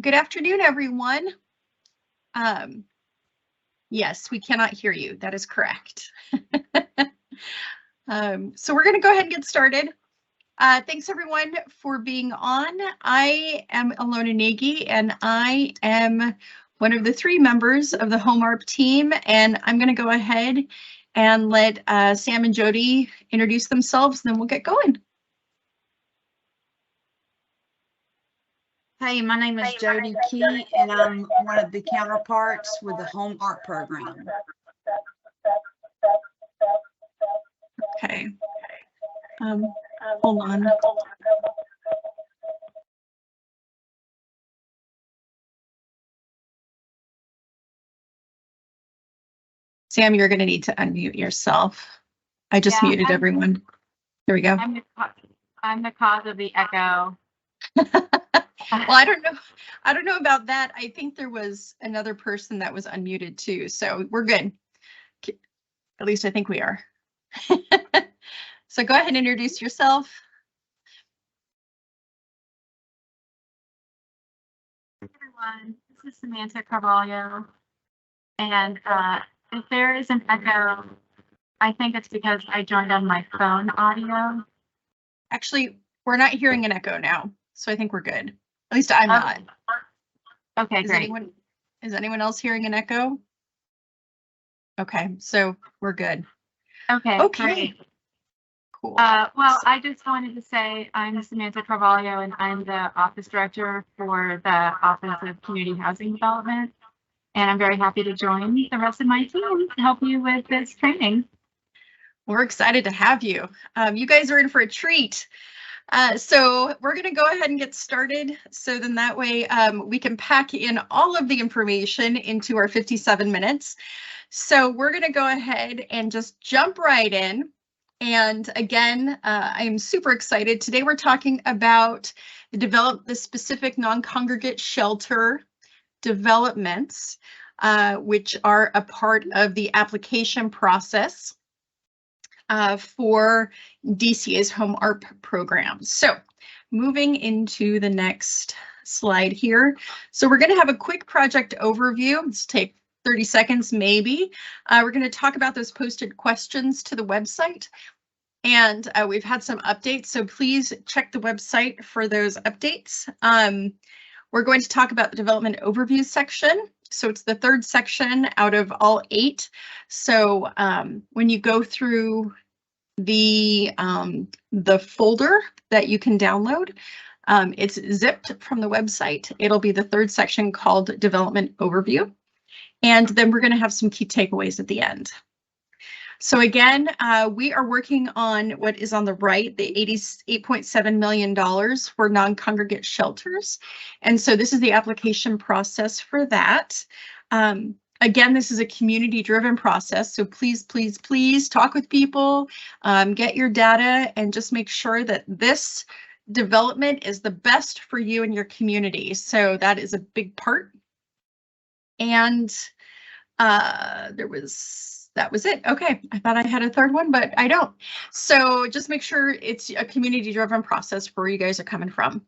Good afternoon, everyone. Yes, we cannot hear you. That is correct. So we're going to go ahead and get started. Thanks, everyone, for being on. I am Alona Nagy, and I am one of the 3 members of the HOME-ARP team, and I'm going to go ahead and let Sam and Jody introduce themselves, and then we'll get going. Hey, my name is Jody Key, and I'm one of the counterparts with the HOME-ARP program. Okay. Hold on. Sam, you're going to need to unmute yourself. I just muted everyone. There we go. I'm the cause of the echo. Well, I don't know about that. I think there was another person that was unmuted too, so we're good. At least I think we are. So go ahead and introduce yourself. Hey everyone, this is Samantha Carvalho, and if there is an echo, I think it's because I joined on my phone audio. Actually, we're not hearing an echo now, so I think we're good. At least I'm not. Okay, great. Is anyone else hearing an echo? Okay, so we're good. Okay. Great. Cool. Well, I just wanted to say I'm Samantha Carvalho, and I'm the office director for the Office of Community Housing Development. And I'm very happy to join the rest of my team to help you with this training. We're excited to have you. You guys are in for a treat. So we're going to go ahead and get started. So then that way we can pack in all of the information into our 57 minutes. So we're going to go ahead and just jump right in. And again, I'm super excited. Today we're talking about the specific non-congregate shelter developments, which are a part of the application process for DCA's HOME-ARP program. So moving into the next slide here. So we're going to have a quick project overview. Let's take 30 seconds maybe. We're going to talk about those posted questions to the website. And we've had some updates, so please check the website for those updates. We're going to talk about the development overview section. So it's the 3rd section out of all 8. So when you go through the folder that you can download, it's zipped from the website. It'll be the 3rd section called Development Overview. And then we're going to have some key takeaways at the end. So again, we are working on what is on the right, the $88.7 million for non-congregate shelters. And so this is the application process for that. Again, this is a community-driven process, so please, please, please talk with people, get your data, and just make sure that this development is the best for you and your community. So that is a big part. And that was it. Okay, I thought I had a 3rd one, but I don't. So just make sure it's a community-driven process where you guys are coming from.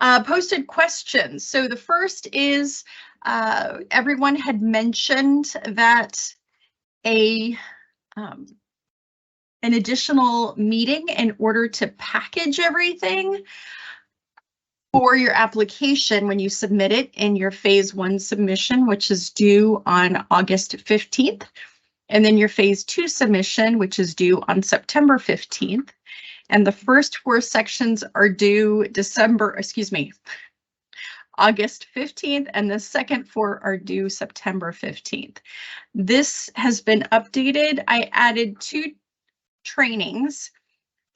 Posted questions. So the first is, everyone had mentioned that an additional meeting in order to package everything for your application when you submit it in your phase 1 submission, which is due on August 15th. And then your phase 2 submission, which is due on September 15th. And the first 4 sections are due August 15th, and the second 4 are due September 15th. This has been updated. I added 2 trainings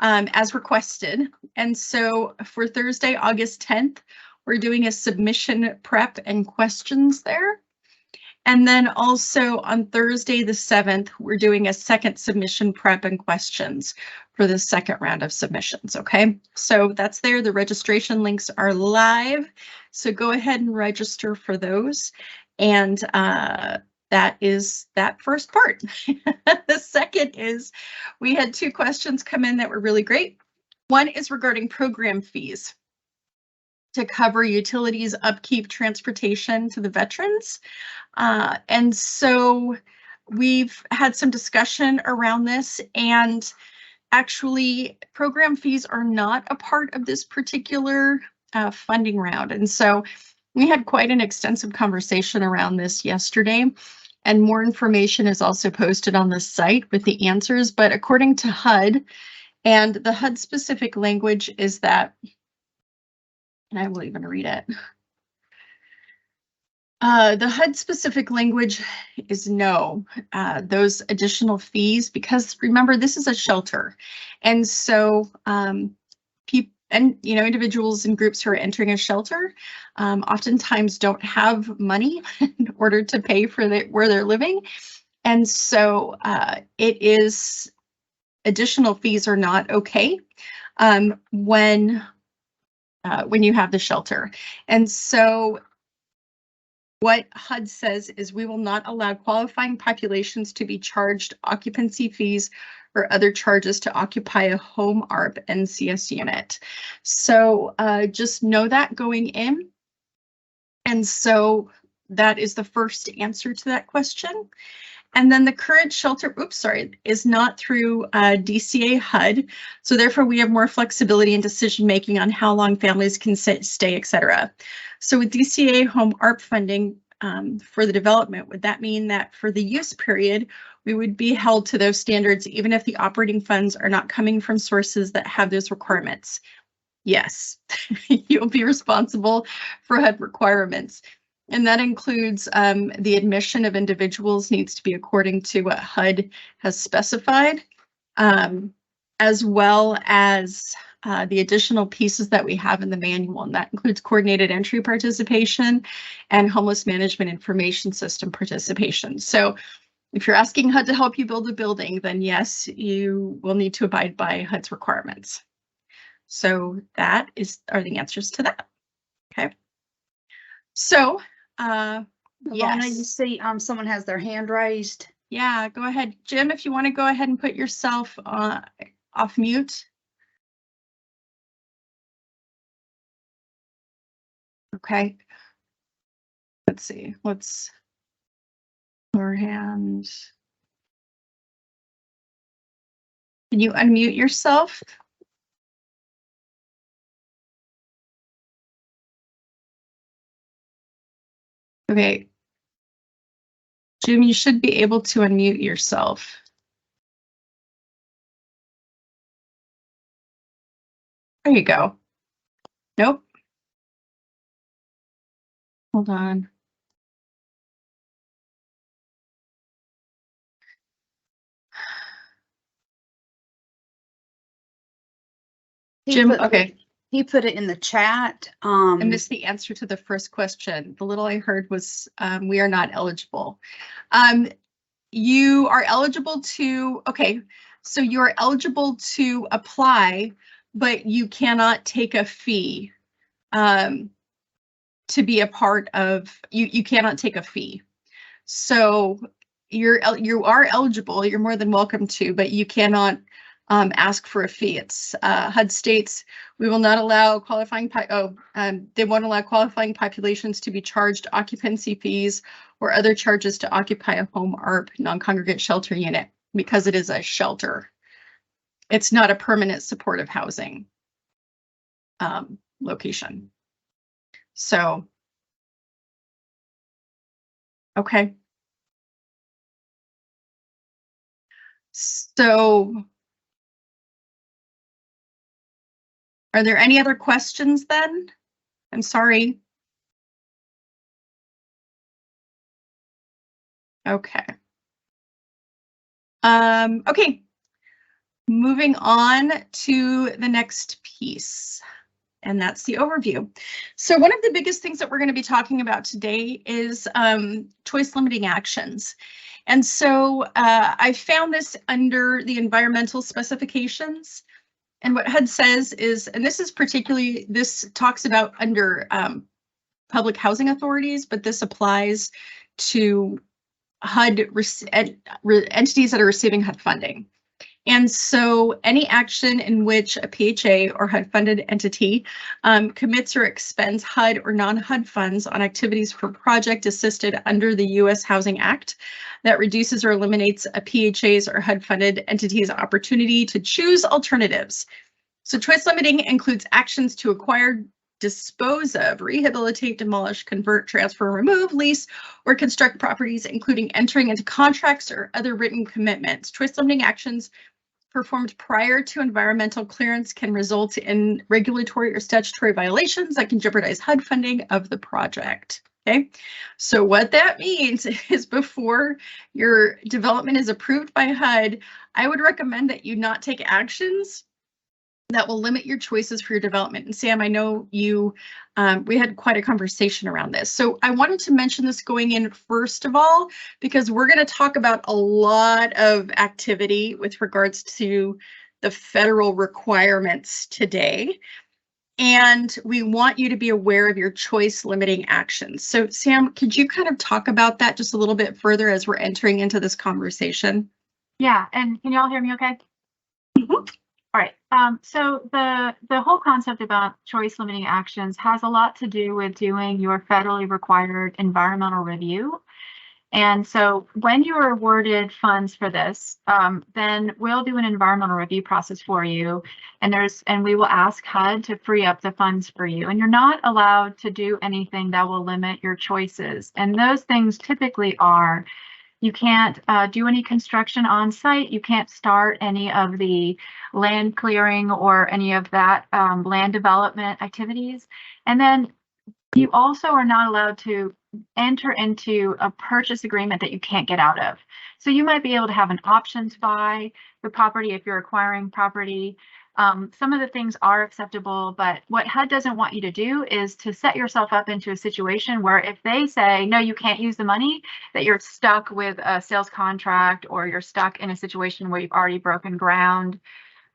as requested. And so for Thursday, August 10th, we're doing a submission prep and questions there. And then also on Thursday, the 7th, we're doing a second submission prep and questions for the second round of submissions. Okay, so that's there. The registration links are live. So go ahead and register for those. And that is that first part. The second is we had 2 questions come in that were really great. One is regarding program fees. to cover utilities, upkeep, transportation to the veterans. And so we've had some discussion around this, and actually program fees are not a part of this particular funding round. And so we had quite an extensive conversation around this yesterday, and more information is also posted on the site with the answers. But according to HUD, and the HUD specific language is that, and I will even read it. The HUD specific language is no, those additional fees, because remember, this is a shelter. And so people and, you know, individuals and groups who are entering a shelter oftentimes don't have money in order to pay for where they're living. And so it is, additional fees are not okay when you have the shelter. And so what HUD says is we will not allow qualifying populations to be charged occupancy fees or other charges to occupy a HOME-ARP NCS unit. So just know that going in. And so that is the first answer to that question. And then the current shelter, is not through DCA HUD. So therefore we have more flexibility in decision making on how long families can stay, et cetera. So with DCA HOME-ARP funding for the development, would that mean that for the use period, we would be held to those standards even if the operating funds are not coming from sources that have those requirements? Yes, you'll be responsible for HUD requirements. And that includes the admission of individuals needs to be according to what HUD has specified, as well as the additional pieces that we have in the manual, and that includes coordinated entry participation and homeless management information system participation. So if you're asking HUD to help you build a building, then yes, you will need to abide by HUD's requirements. So that are the answers to that. Okay. So Ilona, yes. you see someone has their hand raised. Yeah, go ahead. Jim, if you want to go ahead and put yourself off mute. Okay. Let's see. Let's lower hand. Can you unmute yourself? Okay. Jim, you should be able to unmute yourself. There you go. Nope. Hold on. Jim, okay. He put it in the chat. I missed the answer to the first question. The little I heard was we are not eligible. You are eligible to, okay, so you are eligible to apply, but you cannot take a fee to be a part of, you cannot take a fee. So you are eligible, you're more than welcome to, but you cannot ask for a fee. It's HUD states we will not allow qualifying, they won't allow qualifying populations to be charged occupancy fees or other charges to occupy a HOME-ARP non-congregate shelter unit because it is a shelter. It's not a permanent supportive housing location. So, okay. So, are there any other questions then? I'm sorry. Okay. Okay. Moving on to the next piece, and that's the overview. So one of the biggest things that we're going to be talking about today is choice limiting actions. And so I found this under the environmental specifications. And what HUD says is, and this is particularly, this talks about under public housing authorities, but this applies to HUD entities that are receiving HUD funding. And so any action in which a PHA or HUD-funded entity commits or expends HUD or non-HUD funds on activities for project assisted under the U.S. Housing Act that reduces or eliminates a PHA's or HUD-funded entity's opportunity to choose alternatives. So choice limiting includes actions to acquire, dispose of, rehabilitate, demolish, convert, transfer, remove, lease, or construct properties, including entering into contracts or other written commitments. Choice limiting actions performed prior to environmental clearance can result in regulatory or statutory violations that can jeopardize HUD funding of the project. Okay, so what that means is before your development is approved by HUD, I would recommend that you not take actions that will limit your choices for your development. And Sam, I know you, we had quite a conversation around this. So I wanted to mention this going in first of all, because we're going to talk about a lot of activity with regards to the federal requirements today. And we want you to be aware of your choice limiting actions. So Sam, could you kind of talk about that just a little bit further as we're entering into this conversation? Yeah, and can you all hear me okay? Mm-hmm. All right, so the whole concept about choice limiting actions has a lot to do with doing your federally required environmental review. And so when you are awarded funds for this, then we'll do an environmental review process for you. And we will ask HUD to free up the funds for you. And you're not allowed to do anything that will limit your choices. And those things typically are, you can't do any construction on site. You can't start any of the land clearing or any of that land development activities. And then you also are not allowed to enter into a purchase agreement that you can't get out of. So you might be able to have an option to buy the property if you're acquiring property. Some of the things are acceptable, but what HUD doesn't want you to do is to set yourself up into a situation where if they say, no, you can't use the money, that you're stuck with a sales contract or you're stuck in a situation where you've already broken ground.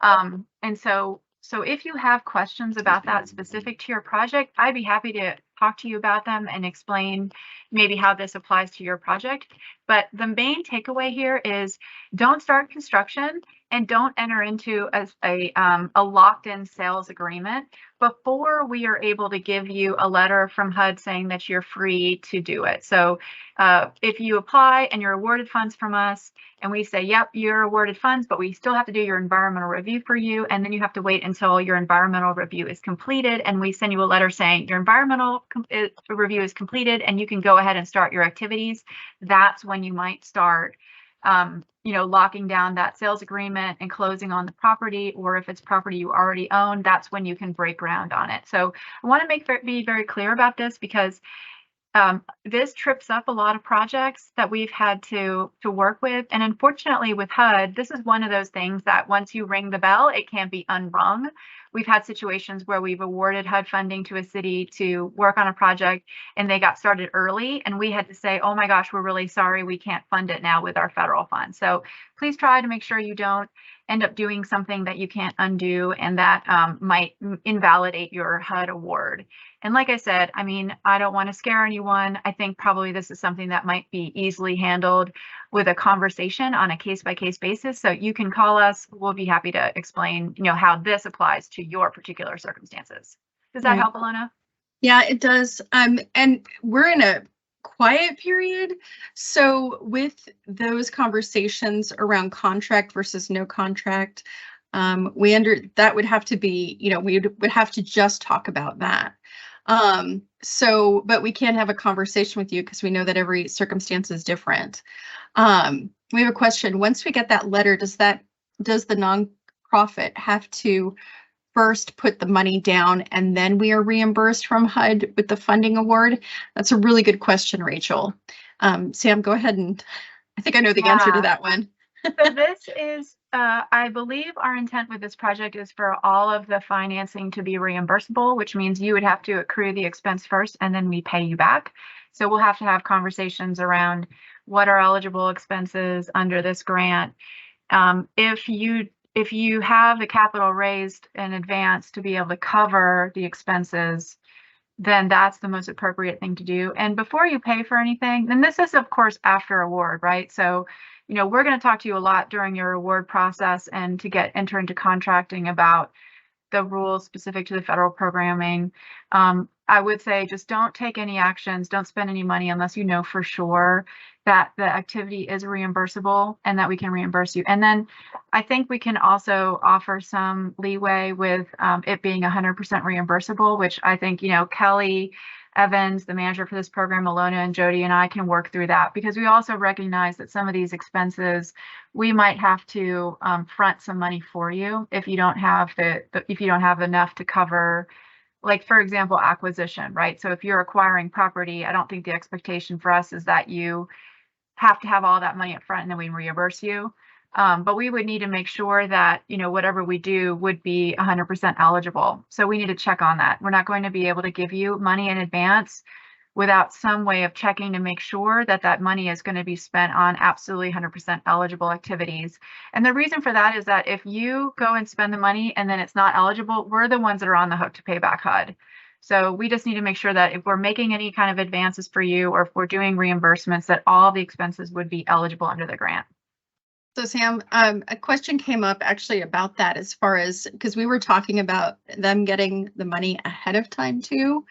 And so if you have questions about that specific to your project, I'd be happy to talk to you about them and explain maybe how this applies to your project. But the main takeaway here is don't start construction and don't enter into a locked-in sales agreement before we are able to give you a letter from HUD saying that you're free to do it. So if you apply and you're awarded funds from us and we say, yep, you're awarded funds, but we still have to do your environmental review for you, and then you have to wait until your environmental review is completed, and we send you a letter saying your environmental review is completed and you can go ahead and start your activities, that's when you might start locking down that sales agreement and closing on the property, or if it's property you already own, that's when you can break ground on it. So I want to be very clear about this because this trips up a lot of projects that we've had to work with. And unfortunately with HUD, this is one of those things that once you ring the bell, it can't be unrung. We've had situations where we've awarded HUD funding to a city to work on a project and they got started early and we had to say, oh my gosh, we're really sorry, we can't fund it now with our federal funds. So please try to make sure you don't end up doing something that you can't undo and that might invalidate your HUD award. And like I said, I mean, I don't want to scare anyone. I think probably this is something that might be easily handled with a conversation on a case-by-case basis. So you can call us. We'll be happy to explain, how this applies to your particular circumstances. Does that help, Alona? Yeah, it does. And we're in a quiet period. So with those conversations around contract versus no contract, that would have to be, we would have to just talk about that. But we can have a conversation with you because we know that every circumstance is different. We have a question. Once we get that letter, does the nonprofit have to first put the money down and then we are reimbursed from HUD with the funding award? That's a really good question, Rachel. Sam, go ahead, and I think I know the answer to that one. So this is, I believe our intent with this project is for all of the financing to be reimbursable, which means you would have to accrue the expense first and then we pay you back. So we'll have to have conversations around what are eligible expenses under this grant. If you have the capital raised in advance to be able to cover the expenses, then that's the most appropriate thing to do. And before you pay for anything, then this is of course after award, right? So, you know, we're going to talk to you a lot during your award process and to enter into contracting about the rules specific to the federal programming. I would say just don't take any actions, don't spend any money unless you know for sure that the activity is reimbursable and that we can reimburse you. And then I think we can also offer some leeway with it being 100% reimbursable, which I think, you know, Kelly Evans, the manager for this program, Alona and Jody and I can work through that, because we also recognize that some of these expenses we might have to front some money for you if you don't have if you don't have enough to cover, like for example, acquisition, right? So if you're acquiring property, I don't think the expectation for us is that you have to have all that money up front and then we reimburse you. But we would need to make sure that, you know, whatever we do would be 100% eligible. So we need to check on that. We're not going to be able to give you money in advance without some way of checking to make sure that that money is going to be spent on absolutely 100% eligible activities. And the reason for that is that if you go and spend the money and then it's not eligible, we're the ones that are on the hook to pay back HUD. So we just need to make sure that if we're making any kind of advances for you, or if we're doing reimbursements, that all the expenses would be eligible under the grant. So Sam, a question came up actually about that, as far as, because we were talking about them getting the money ahead of time too,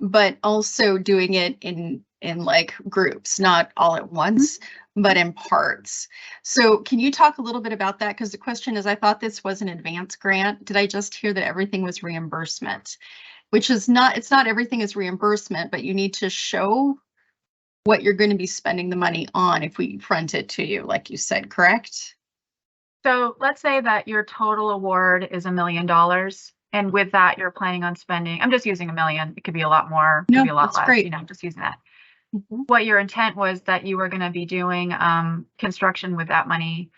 but also doing it in like groups, not all at once, but in parts. So can you talk a little bit about that? Because the question is, I thought this was an advance grant. Did I just hear that everything was reimbursement? Which is not, it's not everything is reimbursement, but you need to show what you're going to be spending the money on if we front it to you, like you said, correct? So let's say that your total award is $1 million. And with that, you're planning on spending, I'm just using $1 million. It could be a lot more, it could be a lot less, great. you know, just using that. What your intent was that you were going to be doing construction with that money.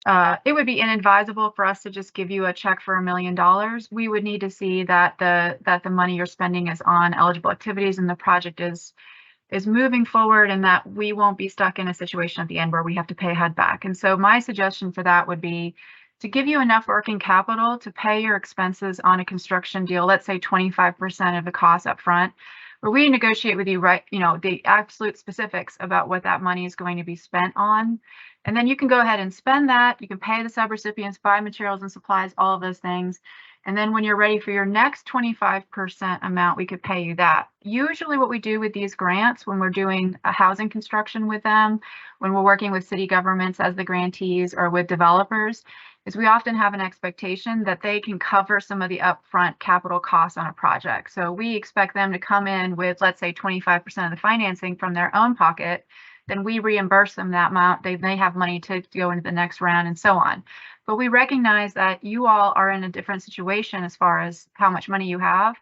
It would be inadvisable for us to just give you a check for $1 million. We would need to see that the money you're spending is on eligible activities and the project is moving forward, and that we won't be stuck in a situation at the end where we have to pay HUD back. And so my suggestion for that would be to give you enough working capital to pay your expenses on a construction deal, let's say 25% of the cost up front, where we negotiate with you, right, you know, the absolute specifics about what that money is going to be spent on. And then you can go ahead and spend that. You can pay the subrecipients, buy materials and supplies, all of those things. And then when you're ready for your next 25% amount, we could pay you that. Usually what we do with these grants, when we're doing a housing construction with them, when we're working with city governments as the grantees or with developers, is we often have an expectation that they can cover some of the upfront capital costs on a project. So we expect them to come in with, let's say, 25% of the financing from their own pocket. Then we reimburse them that amount. They may have money to go into the next round and so on. But we recognize that you all are in a different situation as far as how much money you have,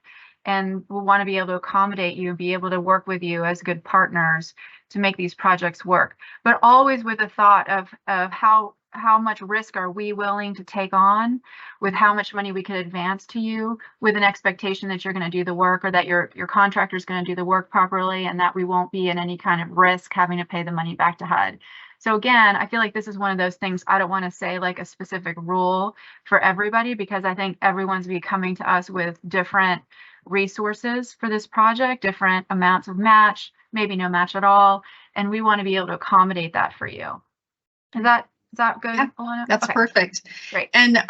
and we'll want to be able to accommodate you and be able to work with you as good partners to make these projects work. But always with the thought of how much risk are we willing to take on with how much money we could advance to you, with an expectation that you're going to do the work, or that your contractor is going to do the work properly, and that we won't be in any kind of risk having to pay the money back to HUD. So again, I feel like this is one of those things, I don't want to say like a specific rule for everybody, because I think everyone's be coming to us with different resources for this project, different amounts of match, maybe no match at all. And we want to be able to accommodate that for you. Is that good? Yeah, Alona? that's Okay. perfect. Great. And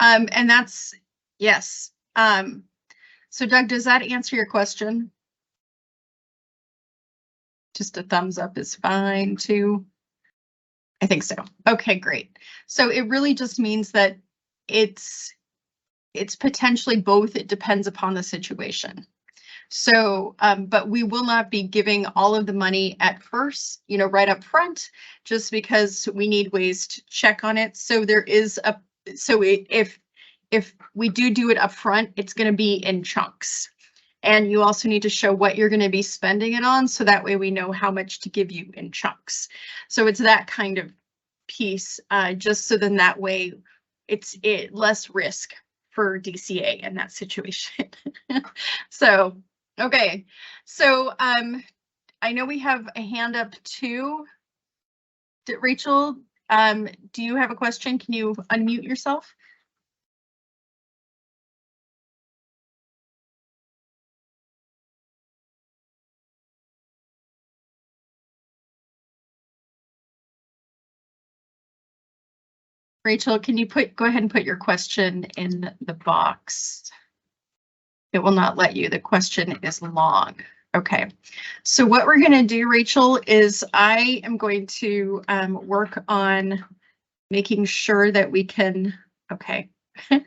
that's, yes. So Doug, does that answer your question? Just a thumbs up is fine too. I think so. Okay, great. So it really just means that it's potentially both. It depends upon the situation. So, but we will not be giving all of the money at first, you know, right up front, just because we need ways to check on it. So there is if we do it up front, it's going to be in chunks. And you also need to show what you're going to be spending it on, so that way we know how much to give you in chunks. So it's that kind of piece, just so then that way it's less risk for DCA in that situation. So, okay. So I know we have a hand up too. Rachel, do you have a question? Can you unmute yourself? Rachel, can you go ahead and put your question in the box? It will not let you. The question is long. Okay, so what we're going to do, Rachel, is I am going to work on making sure that we can, okay,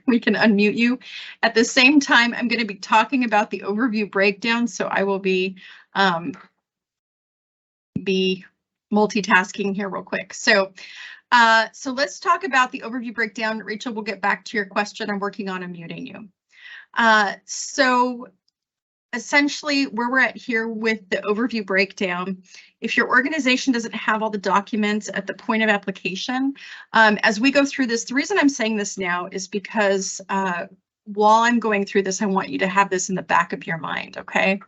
we can unmute you. At the same time, I'm going to be talking about the overview breakdown, so I will be multitasking here real quick. So let's talk about the overview breakdown. Rachel, we'll get back to your question. I'm working on unmuting you. So essentially where we're at here with the overview breakdown, if your organization doesn't have all the documents at the point of application, as we go through this, the reason I'm saying this now is because while I'm going through this, I want you to have this in the back of your mind, okay?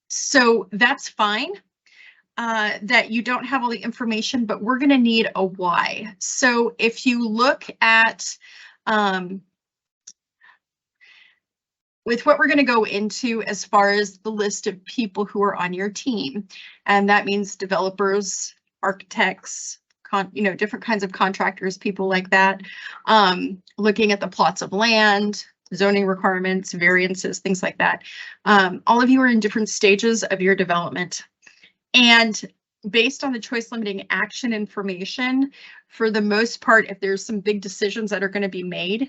So that's fine that you don't have all the information, but we're going to need a why. So if you look at with what we're going to go into as far as the list of people who are on your team, and that means developers, architects, different kinds of contractors, people like that, looking at the plots of land, zoning requirements, variances, things like that. All of you are in different stages of your development. And based on the choice limiting action information, for the most part, if there's some big decisions that are going to be made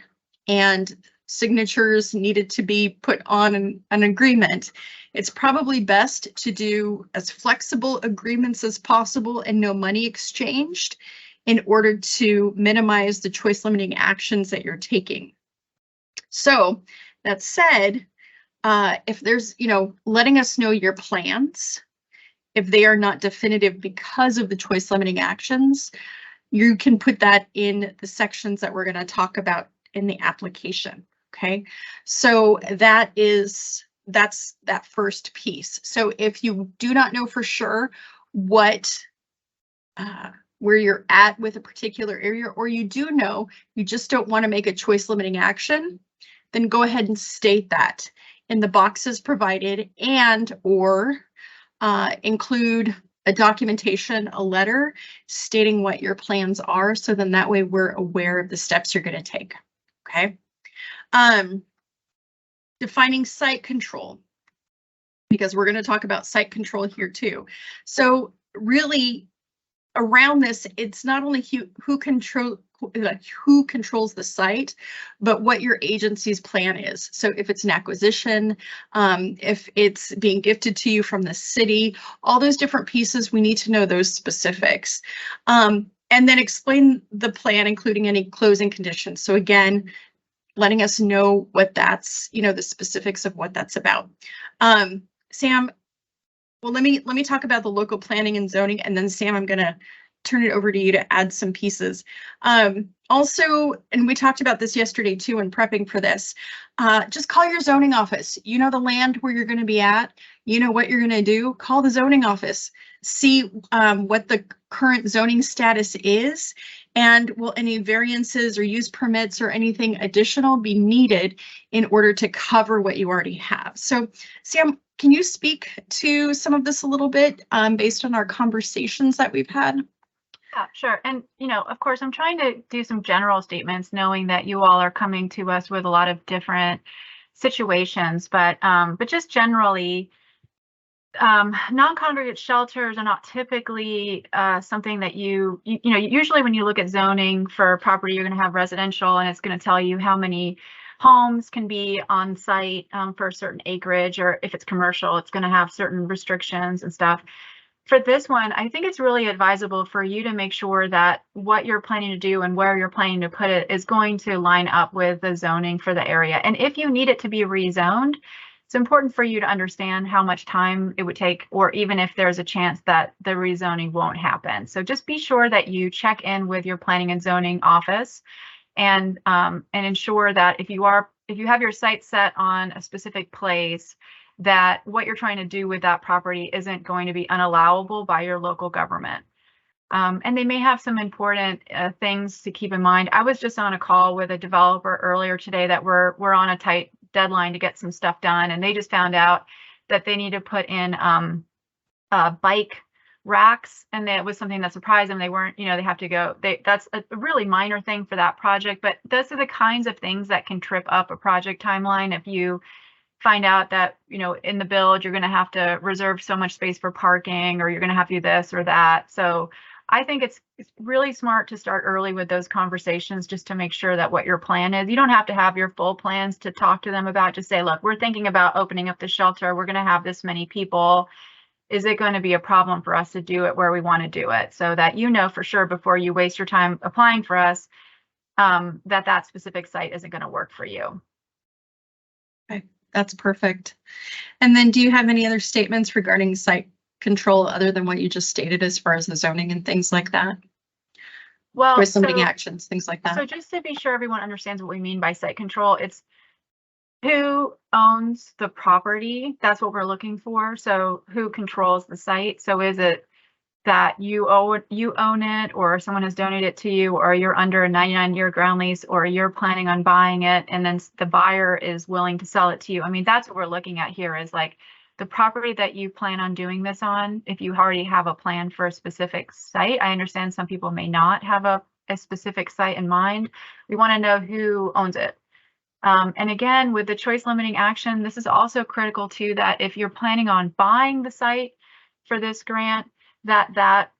and signatures needed to be put on an agreement, it's probably best to do as flexible agreements as possible and no money exchanged in order to minimize the choice limiting actions that you're taking. So that said, if there's, letting us know your plans, if they are not definitive because of the choice limiting actions, you can put that in the sections that we're going to talk about in the application. Okay, so that's that first piece. So if you do not know for sure where you're at with a particular area, or you do know, you just don't want to make a choice limiting action, then go ahead and state that in the boxes provided, and or include a documentation, a letter stating what your plans are. So then that way we're aware of the steps you're going to take. Okay. Defining site control, because we're going to talk about site control here too. So really around this, it's not only who controls the site, but what your agency's plan is. So if it's an acquisition, if it's being gifted to you from the city, all those different pieces, we need to know those specifics. And then explain the plan, including any closing conditions. So again, letting us know what that's, the specifics of what that's about. Sam, well, let me talk about the local planning and zoning, and then Sam, I'm gonna turn it over to you to add some pieces. Also, and we talked about this yesterday too in prepping for this, just call your zoning office. You know the land where you're gonna be at, you know what you're gonna do, call the zoning office, see what the current zoning status is, and will any variances or use permits or anything additional be needed in order to cover what you already have. So Sam, can you speak to some of this a little bit based on our conversations that we've had? Yeah, sure. And, of course, I'm trying to do some general statements, knowing that you all are coming to us with a lot of different situations, but just generally, non-congregate shelters are not typically something that usually when you look at zoning for property, you're going to have residential, and it's going to tell you how many homes can be on site for a certain acreage, or if it's commercial, it's going to have certain restrictions and stuff. For this one, I think it's really advisable for you to make sure that what you're planning to do and where you're planning to put it is going to line up with the zoning for the area. And if you need it to be rezoned, it's important for you to understand how much time it would take, or even if there's a chance that the rezoning won't happen. So just be sure that you check in with your planning and zoning office and ensure that if you have your site set on a specific place, that what you're trying to do with that property isn't going to be unallowable by your local government. And they may have some important things to keep in mind. I was just on a call with a developer earlier today that we're on a tight deadline to get some stuff done, and they just found out that they need to put in bike racks, and that was something that surprised them. They weren't, they have to go, that's a really minor thing for that project, but those are the kinds of things that can trip up a project timeline. If you find out that, in the build, you're going to have to reserve so much space for parking, or you're going to have to do this or that. So I think it's really smart to start early with those conversations, just to make sure that what your plan is. You don't have to have your full plans to talk to them about. Just say, look, we're thinking about opening up the shelter. We're going to have this many people. Is it going to be a problem for us to do it where we want to do it? So that for sure before you waste your time applying for us, that specific site isn't going to work for you. Okay, that's perfect. And then do you have any other statements regarding site control other than what you just stated as far as the zoning and things like that? Well, Or limiting actions, things like that. So just to be sure everyone understands what we mean by site control, it's who owns the property. That's what we're looking for. So who controls the site? So is it that you own it, or someone has donated it to you, or you're under a 99-year ground lease, or you're planning on buying it and then the buyer is willing to sell it to you? I mean, that's what we're looking at here, is like the property that you plan on doing this on. If you already have a plan for a specific site, I understand some people may not have a specific site in mind. We want to know who owns it. And again, with the choice limiting action, this is also critical too, that if you're planning on buying the site for this grant, that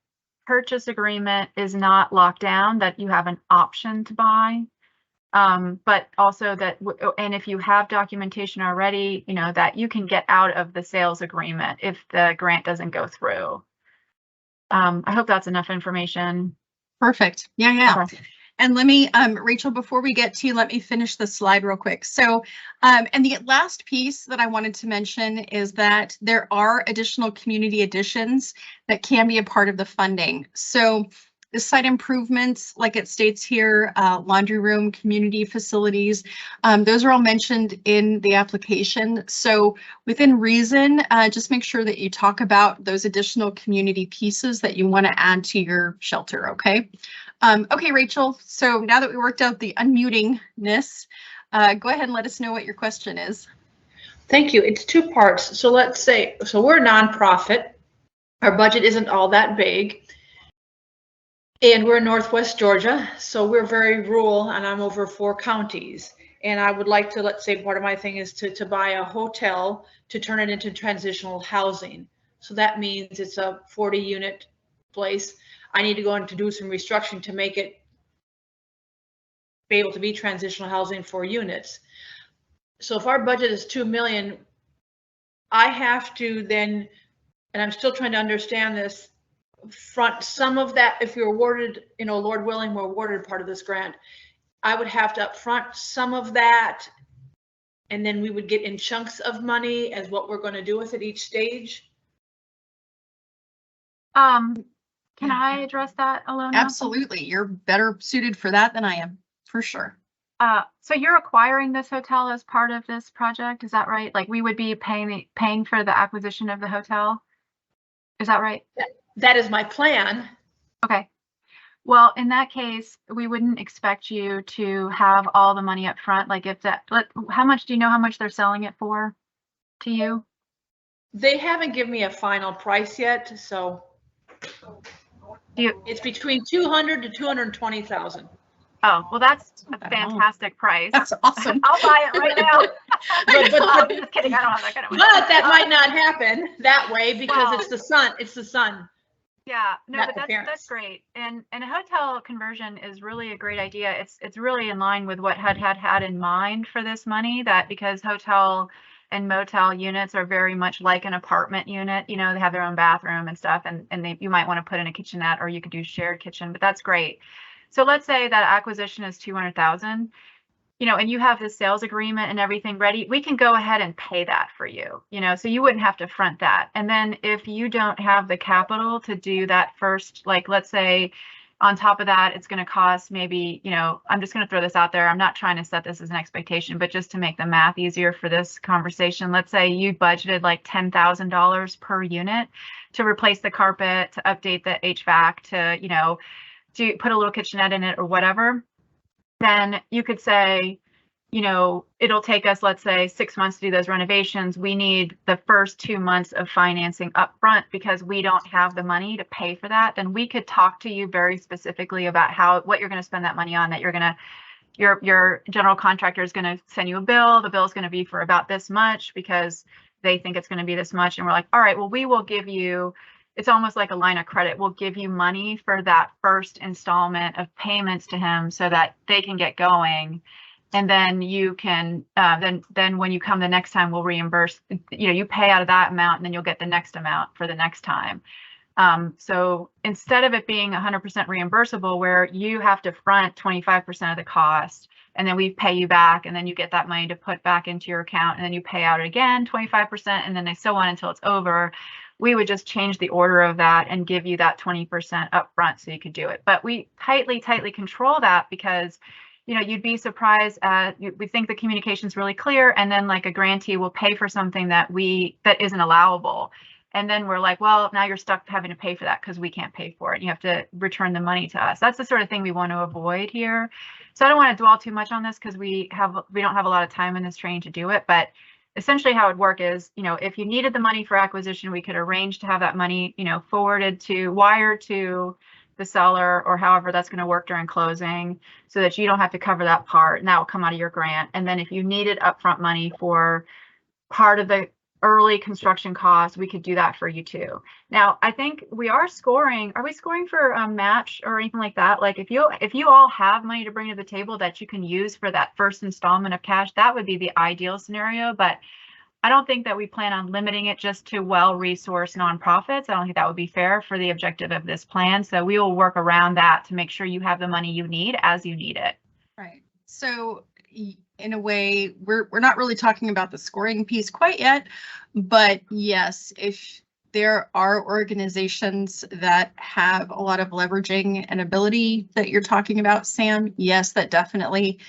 purchase agreement is not locked down, that you have an option to buy. But also that, and if you have documentation already, that you can get out of the sales agreement if the grant doesn't go through. I hope that's enough information. Perfect. Yeah. Okay. And let me, Rachel, before we get to you, let me finish the slide real quick. So, and the last piece that I wanted to mention is that there are additional community additions that can be a part of the funding. So the site improvements, like it states here, laundry room, community facilities, those are all mentioned in the application. So within reason, just make sure that you talk about those additional community pieces that you want to add to your shelter, okay? Okay, Rachel, so now that we worked out the unmutingness, go ahead and let us know what your question is. Thank you. It's two parts. So let's say, we're a nonprofit. Our budget isn't all that big. And we're in Northwest Georgia, so we're very rural, and I'm over 4 counties. And I would like to, let's say part of my thing is to buy a hotel to turn it into transitional housing. So that means it's a 40-unit place. I need to go in to do some restructuring to make it be able to be transitional housing for units. So if our budget is $2 million, I have to then, and I'm still trying to understand this, front some of that. If you're awarded, Lord willing, we're awarded part of this grant, I would have to upfront some of that, and then we would get in chunks of money as what we're going to do with it each stage. Can I address that, Alona? Absolutely. You're better suited for that than I am, for sure. So you're acquiring this hotel as part of this project, is that right? Like we would be paying for the acquisition of the hotel? Is that right? That is my plan. Okay. Well, in that case, we wouldn't expect you to have all the money up front. Like if that, how much, do you know how much they're selling it for to you? They haven't given me a final price yet, so it's between 200 to 220,000. Oh, well, that's a fantastic price. That's awesome. I'll buy it right now. but Just kidding. I don't have that kind of money. But that might not happen that way because it's the sun. It's the sun. Yeah, no, Not but the that's great. And a hotel conversion is really a great idea. It's really in line with what HUD had in mind for this money, that because hotel and motel units are very much like an apartment unit, they have their own bathroom and stuff, and you might want to put in a kitchenette, or you could do shared kitchen, but that's great. So let's say that acquisition is 200,000, and you have the sales agreement and everything ready, we can go ahead and pay that for you, so you wouldn't have to front that. And then if you don't have the capital to do that first, like let's say on top of that, it's going to cost maybe, I'm just going to throw this out there. I'm not trying to set this as an expectation, but just to make the math easier for this conversation, let's say you budgeted like $10,000 per unit to replace the carpet, to update the HVAC, to put a little kitchenette in it or whatever. Then you could say, you know, it'll take us, let's say, 6 months to do those renovations. We need the first 2 months of financing up front because we don't have the money to pay for that. Then we could talk to you very specifically about what you're going to spend that money on, that you're going to, your general contractor is going to send you a bill. The bill is going to be for about this much because they think it's going to be this much. And we're like, all right, well, we will give you, it's almost like a line of credit. We'll give you money for that first installment of payments to him so that they can get going. And then you can, then when you come the next time, we'll reimburse, you know, you pay out of that amount and then you'll get the next amount for the next time. So instead of it being 100% reimbursable, where you have to front 25% of the cost, and then we pay you back, and then you get that money to put back into your account, and then you pay out again 25%, and then so on until it's over. We would just change the order of that and give you that 20% upfront so you could do it. But we tightly control that because, you know, you'd be surprised. We think the communication is really clear, and then like a grantee will pay for something that isn't allowable. And then we're like, well, now you're stuck having to pay for that because we can't pay for it. You have to return the money to us. That's the sort of thing we want to avoid here. So I don't want to dwell too much on this because we don't have a lot of time in this training to do it. But essentially how it would work is, you know, if you needed the money for acquisition, we could arrange to have that money, you know, wired to the seller, or however that's going to work during closing, so that you don't have to cover that part, and that will come out of your grant. And then if you needed upfront money for part of the early construction costs, we could do that for you too. Now, I think we are scoring. Are we scoring for a match or anything like that? Like if you all have money to bring to the table that you can use for that first installment of cash, that would be the ideal scenario. But I don't think that we plan on limiting it just to well-resourced nonprofits. I don't think that would be fair for the objective of this plan. So we will work around that to make sure you have the money you need as you need it. Right. So in a way, we're not really talking about the scoring piece quite yet, but yes, if there are organizations that have a lot of leveraging and ability that you're talking about, Sam, yes, that definitely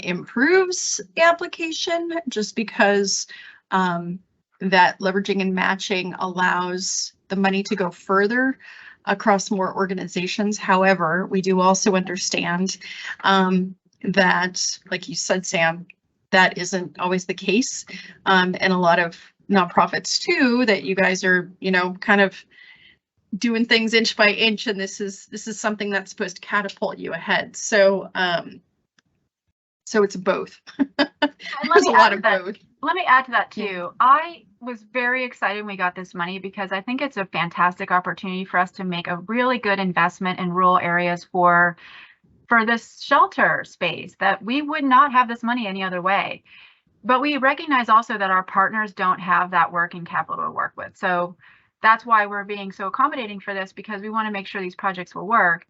improves the application, just because that leveraging and matching allows the money to go further across more organizations. However, we do also understand that, like you said, Sam, that isn't always the case. And a lot of nonprofits too, that you guys are, you know, kind of doing things inch by inch, and this is something that's supposed to catapult you ahead. So so it's both. There's a lot of both. Let me add to that too. I was very excited when we got this money because I think it's a fantastic opportunity for us to make a really good investment in rural areas for this shelter space, that we would not have this money any other way. But we recognize also that our partners don't have that working capital to work with. So that's why we're being so accommodating for this, because we want to make sure these projects will work.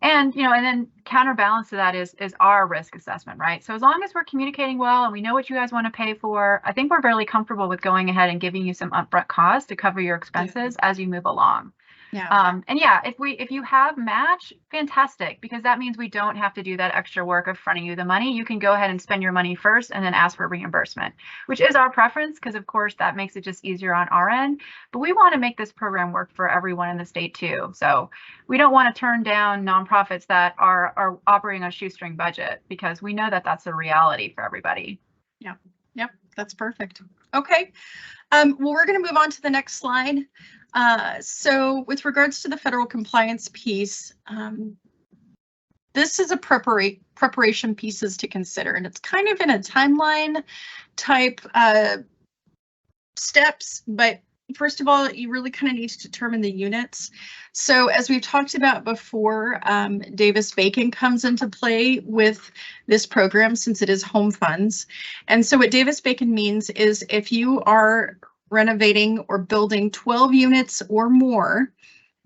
And, you know, and then counterbalance to that is our risk assessment, right? So as long as we're communicating well and we know what you guys want to pay for, I think we're fairly comfortable with going ahead and giving you some upfront costs to cover your expenses as you move along. Yeah. And yeah, if you have match, fantastic, because that means we don't have to do that extra work of fronting you the money. You can go ahead and spend your money first and then ask for reimbursement, which is our preference, because of course that makes it just easier on our end. But we want to make this program work for everyone in the state too. So we don't want to turn down nonprofits that are operating a shoestring budget, because we know that that's a reality for everybody. Yeah. Yep. That's perfect. Okay. Well, we're going to move on to the next slide. So with regards to the federal compliance piece, this is a preparation pieces to consider, and it's kind of in a timeline type steps. But first of all, you really kind of need to determine the units. So as we've talked about before, Davis-Bacon comes into play with this program since it is home funds. And so what Davis-Bacon means is if you are renovating or building 12 units or more,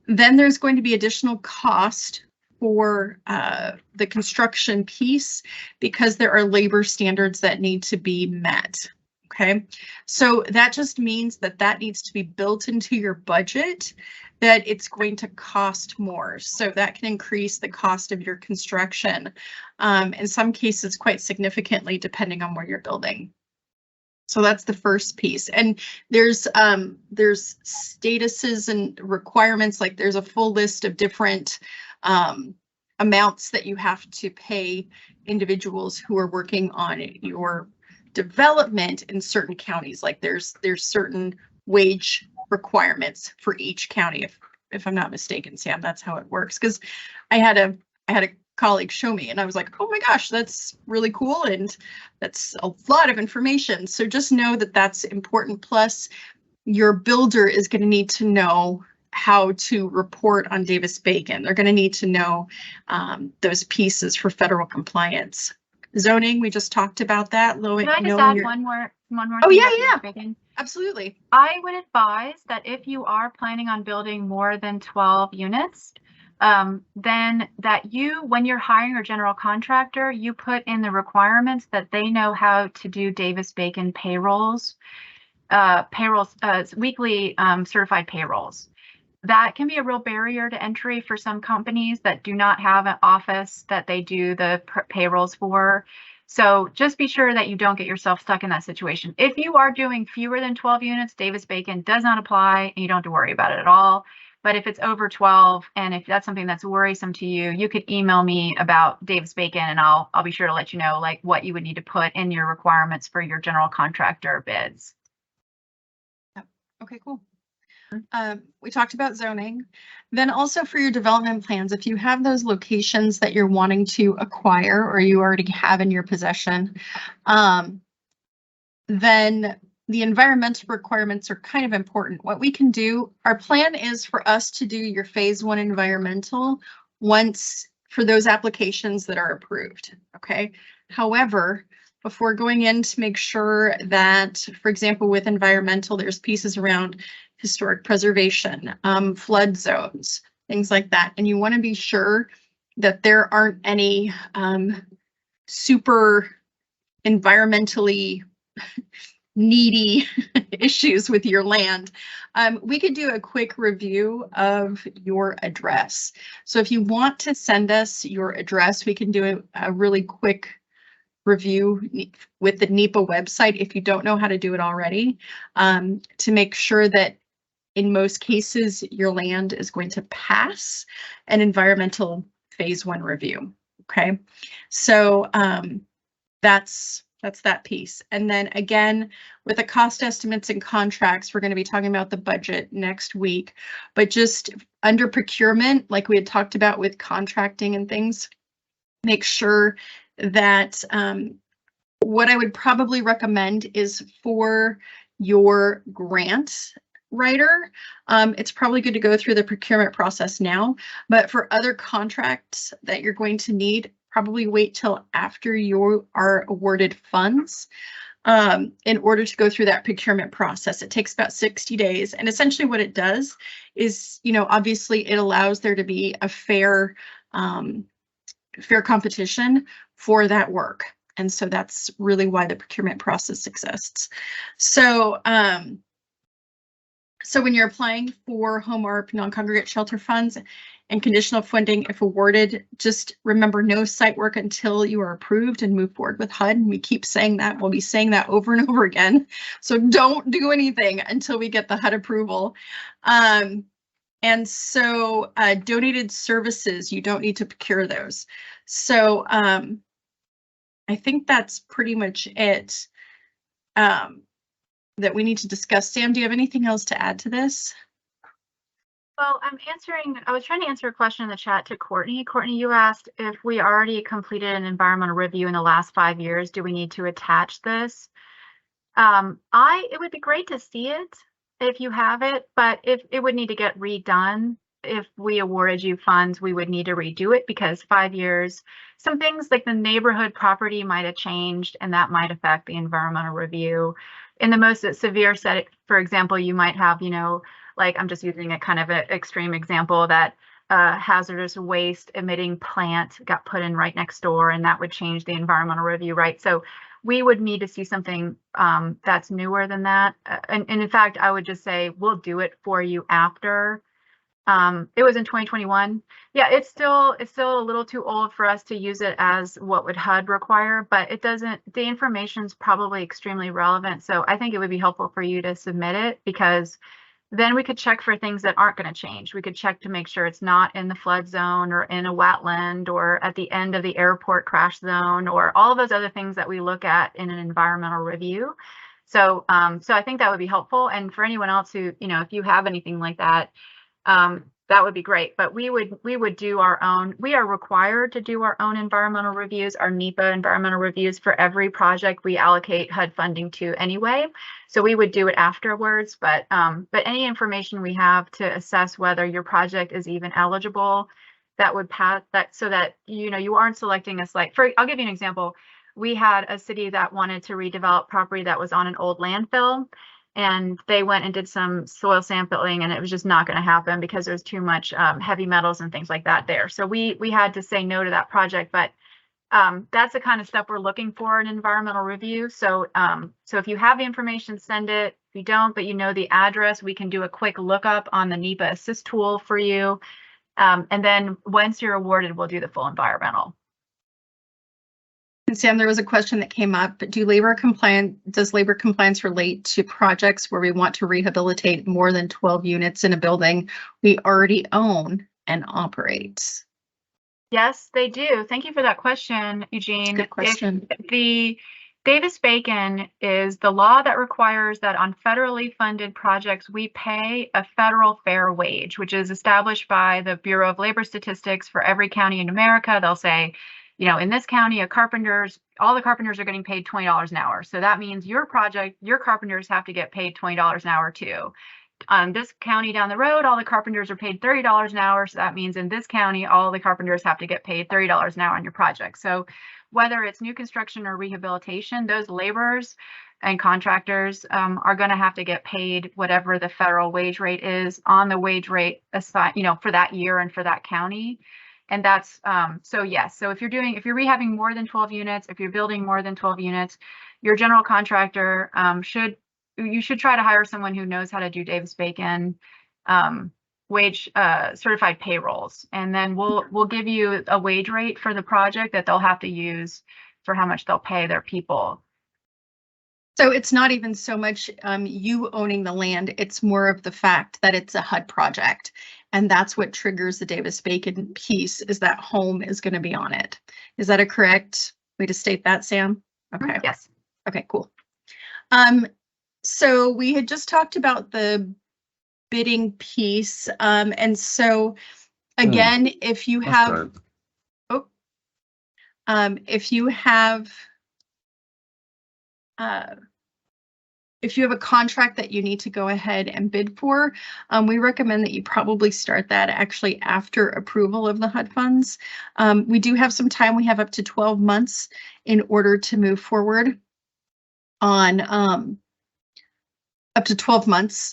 then there's going to be additional cost for the construction piece, because there are labor standards that need to be met. Okay, so that just means that that needs to be built into your budget, that it's going to cost more. So that can increase the cost of your construction, in some cases quite significantly, depending on where you're building. So that's the first piece. And there's statuses and requirements, like there's a full list of different amounts that you have to pay individuals who are working on your development in certain counties. Like there's certain wage requirements for each county, if I'm not mistaken, Sam, that's how it works. Because I had a colleague show me and I was like, oh my gosh, that's really cool. And that's a lot of information. So just know that that's important. Plus your builder is going to need to know how to report on Davis-Bacon. They're going to need to know those pieces for federal compliance. Zoning, we just talked about that. Can I just add one more Oh, thing yeah, about yeah. Davis-Bacon? Absolutely. I would advise that if you are planning on building more than 12 units, then that when you're hiring a general contractor, you put in the requirements that they know how to do Davis-Bacon payrolls, weekly certified payrolls. That can be a real barrier to entry for some companies that do not have an office that they do the payrolls for. So just be sure that you don't get yourself stuck in that situation. If you are doing fewer than 12 units, Davis-Bacon does not apply and you don't have to worry about it at all. But if it's over 12 and if that's something that's worrisome to you, you could email me about Davis-Bacon and I'll be sure to let you know like what you would need to put in your requirements for your general contractor bids. Okay, cool. We talked about zoning. Then also for your development plans, if you have those locations that you're wanting to acquire or you already have in your possession, then the environmental requirements are kind of important. What we can do, our plan is for us to do your phase 1 environmental once for those applications that are approved, okay? However, before going in to make sure that, for example, with environmental, there's pieces around historic preservation, flood zones, things like that. And you want to be sure that there aren't any super environmentally needy issues with your land. We could do a quick review of your address. So if you want to send us your address, we can do a really quick review with the NEPA website if you don't know how to do it already, to make sure that in most cases your land is going to pass an environmental phase 1 review. Okay, so that's that piece. And then again, with the cost estimates and contracts, we're going to be talking about the budget next week, but just under procurement, like we had talked about with contracting and things, make sure that what I would probably recommend is for your grant writer, it's probably good to go through the procurement process now, but for other contracts that you're going to need, probably wait till after you are awarded funds in order to go through that procurement process. It takes about 60 days. And essentially what it does is, you know, obviously it allows there to be a fair competition for that work. And so that's really why the procurement process exists. So, so when you're applying for HOME-ARP non-congregate shelter funds and conditional funding, if awarded, just remember no site work until you are approved and move forward with HUD. And we keep saying that, we'll be saying that over and over again. So don't do anything until we get the HUD approval. And so donated services, you don't need to procure those. So I think that's pretty much it that we need to discuss. Sam, do you have anything else to add to this? Well, I was trying to answer a question in the chat to Courtney. Courtney, you asked if we already completed an environmental review in the last 5 years, do we need to attach this? It would be great to see it if you have it, but if it would need to get redone. If we awarded you funds, we would need to redo it because 5 years, some things like the neighborhood property might have changed and that might affect the environmental review. In the most severe setting, for example, you might have, you know, like I'm just using a kind of an extreme example that hazardous waste emitting plant got put in right next door and that would change the environmental review, right? So we would need to see something that's newer than that. And in fact, I would just say we'll do it for you after. It was in 2021. Yeah, it's still a little too old for us to use it as what would HUD require, but it doesn't, the information's probably extremely relevant. So I think it would be helpful for you to submit it because then we could check for things that aren't going to change. We could check to make sure it's not in the flood zone or in a wetland or at the end of the airport crash zone or all those other things that we look at in an environmental review. So, so I think that would be helpful. And for anyone else who, you know, if you have anything like that, that would be great. But we would do our own. We are required to do our own environmental reviews, our NEPA environmental reviews for every project we allocate HUD funding to anyway. So we would do it afterwards. But any information we have to assess whether your project is even eligible, that would pass that so that you know you aren't selecting a site. I'll give you an example. We had a city that wanted to redevelop property that was on an old landfill. And they went and did some soil sampling, and it was just not going to happen because there's too much heavy metals and things like that there. So we had to say no to that project. But that's the kind of stuff we're looking for in environmental review. So so if you have the information, send it. If you don't, but you know the address, we can do a quick lookup on the NEPA Assist tool for you. And then once you're awarded, we'll do the full environmental. And Sam, there was a question that came up. Does labor compliance relate to projects where we want to rehabilitate more than 12 units in a building we already own and operate? Yes, they do. Thank you for that question, Eugene. Good question. The Davis-Bacon is the law that requires that on federally funded projects, we pay a federal fair wage, which is established by the Bureau of Labor Statistics for every county in America. They'll say, you know, in this county, all the carpenters are getting paid $20 an hour. So that means your carpenters have to get paid $20 an hour too. This county down the road, all the carpenters are paid $30 an hour. So that means in this county, all the carpenters have to get paid $30 an hour on your project. So whether it's new construction or rehabilitation, those laborers and contractors are going to have to get paid whatever the federal wage rate is on the wage rate assigned, you know, for that year and for that county. And that's, so yes, so if you're rehabbing more than 12 units, if you're building more than 12 units, your general contractor you should try to hire someone who knows how to do Davis-Bacon wage certified payrolls. And then we'll give you a wage rate for the project that they'll have to use for how much they'll pay their people. So it's not even so much you owning the land, it's more of the fact that it's a HUD project. And that's what triggers the Davis-Bacon piece, is that home is going to be on it. Is that a correct way to state that, Sam? Okay. Yes. Okay, cool. So we had just talked about the bidding piece. And so again, if you have, if you have a contract that you need to go ahead and bid for, we recommend that you probably start that actually after approval of the HUD funds. We do have some time. We have up to 12 months in order to move forward on up to 12 months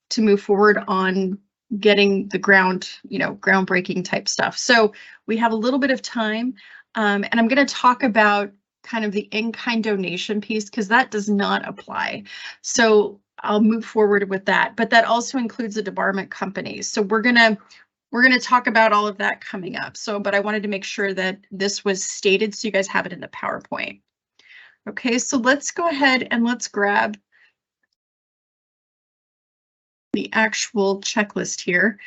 to move forward on getting the groundbreaking type stuff. So we have a little bit of time, and I'm going to talk about kind of the in-kind donation piece because that does not apply. So I'll move forward with that, but that also includes the debarment companies. So we're gonna talk about all of that coming up. So, but I wanted to make sure that this was stated so you guys have it in the PowerPoint. Okay, so let's go ahead and let's grab the actual checklist here.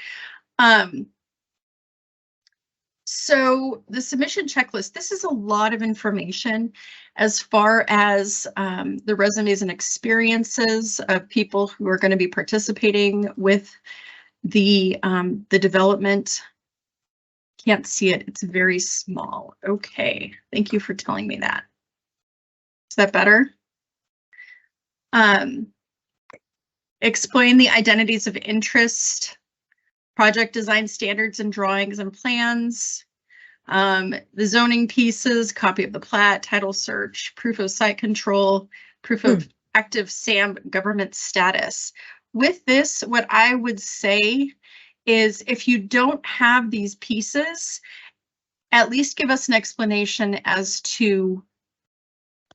So the submission checklist, this is a lot of information as far as the resumes and experiences of people who are going to be participating with the development. Can't see it, it's very small. Okay, thank you for telling me that. Is that better? Explain the identities of interest, project design standards and drawings and plans, the zoning pieces, copy of the plat, title search, proof of site control, proof of active SAM government status. With this, what I would say is if you don't have these pieces, at least give us an explanation as to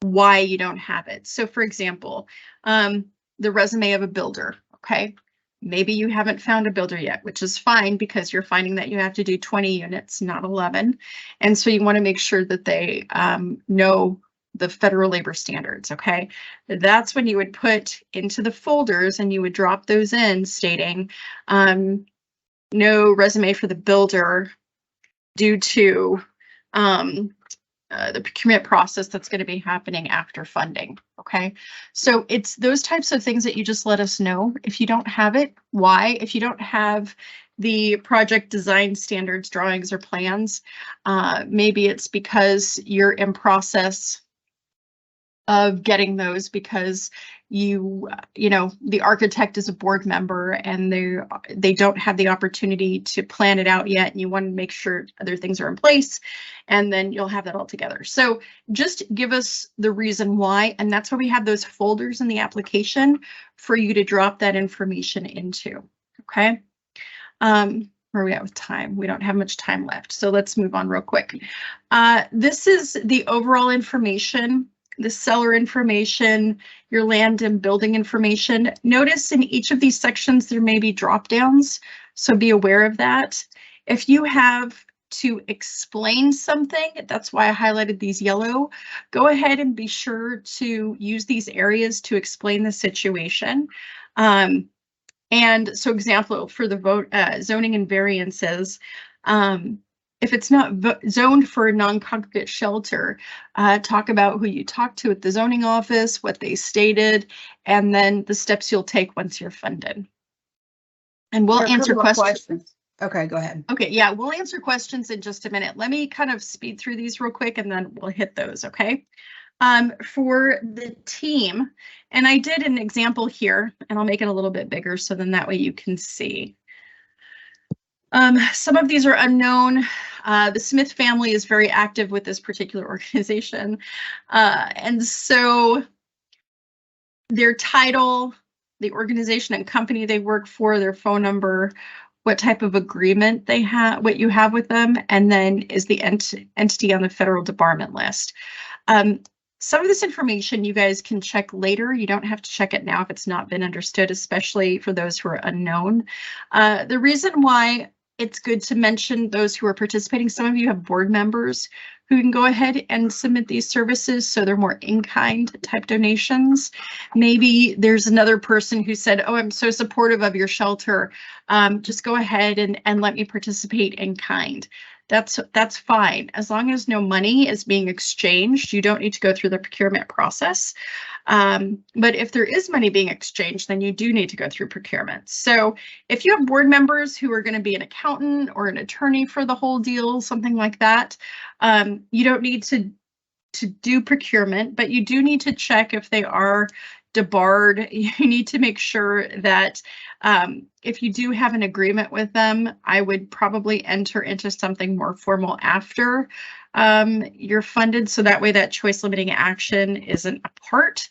why you don't have it. So for example, the resume of a builder, okay? Maybe you haven't found a builder yet, which is fine because you're finding that you have to do 20 units, not 11. And so you want to make sure that they know the federal labor standards, okay? That's when you would put into the folders and you would drop those in stating no resume for the builder due to the procurement process that's going to be happening after funding, okay? So it's those types of things that you just let us know. If you don't have it, why? If you don't have the project design standards, drawings, or plans, maybe it's because you're in process of getting those because you know, the architect is a board member and they don't have the opportunity to plan it out yet, and you want to make sure other things are in place, and then you'll have that all together. So just give us the reason why, and that's why we have those folders in the application for you to drop that information into, okay? Where are we at with time? We don't have much time left, so let's move on real quick. This is the overall information, the seller information, your land and building information. Notice in each of these sections there may be drop downs, so be aware of that. If you have to explain something, that's why I highlighted these yellow, go ahead and be sure to use these areas to explain the situation. And so example for the zoning and variances, if it's not zoned for a non-congregate shelter, talk about who you talked to at the zoning office, what they stated, and then the steps you'll take once you're funded. And we'll answer questions. Okay, go ahead. Okay, yeah, we'll answer questions in just a minute. Let me kind of speed through these real quick and then we'll hit those, okay? For the team, and I did an example here, and I'll make it a little bit bigger so then that way you can see. Some of these are unknown. The Smith family is very active with this particular organization. And so their title, the organization and company they work for, their phone number, what type of agreement they have, what you have with them, and then is the entity on the federal debarment list. Some of this information you guys can check later. You don't have to check it now if it's not been understood, especially for those who are unknown. The reason why it's good to mention those who are participating, some of you have board members who can go ahead and submit these services, so they're more in-kind type donations. Maybe there's another person who said, oh, I'm so supportive of your shelter. Just go ahead and let me participate in kind. That's fine. As long as no money is being exchanged, you don't need to go through the procurement process. But if there is money being exchanged, then you do need to go through procurement. So if you have board members who are going to be an accountant or an attorney for the whole deal, something like that, you don't need to do procurement, but you do need to check if they are debarred. You need to make sure that if you do have an agreement with them, I would probably enter into something more formal after you're funded, so that way that choice limiting action isn't a part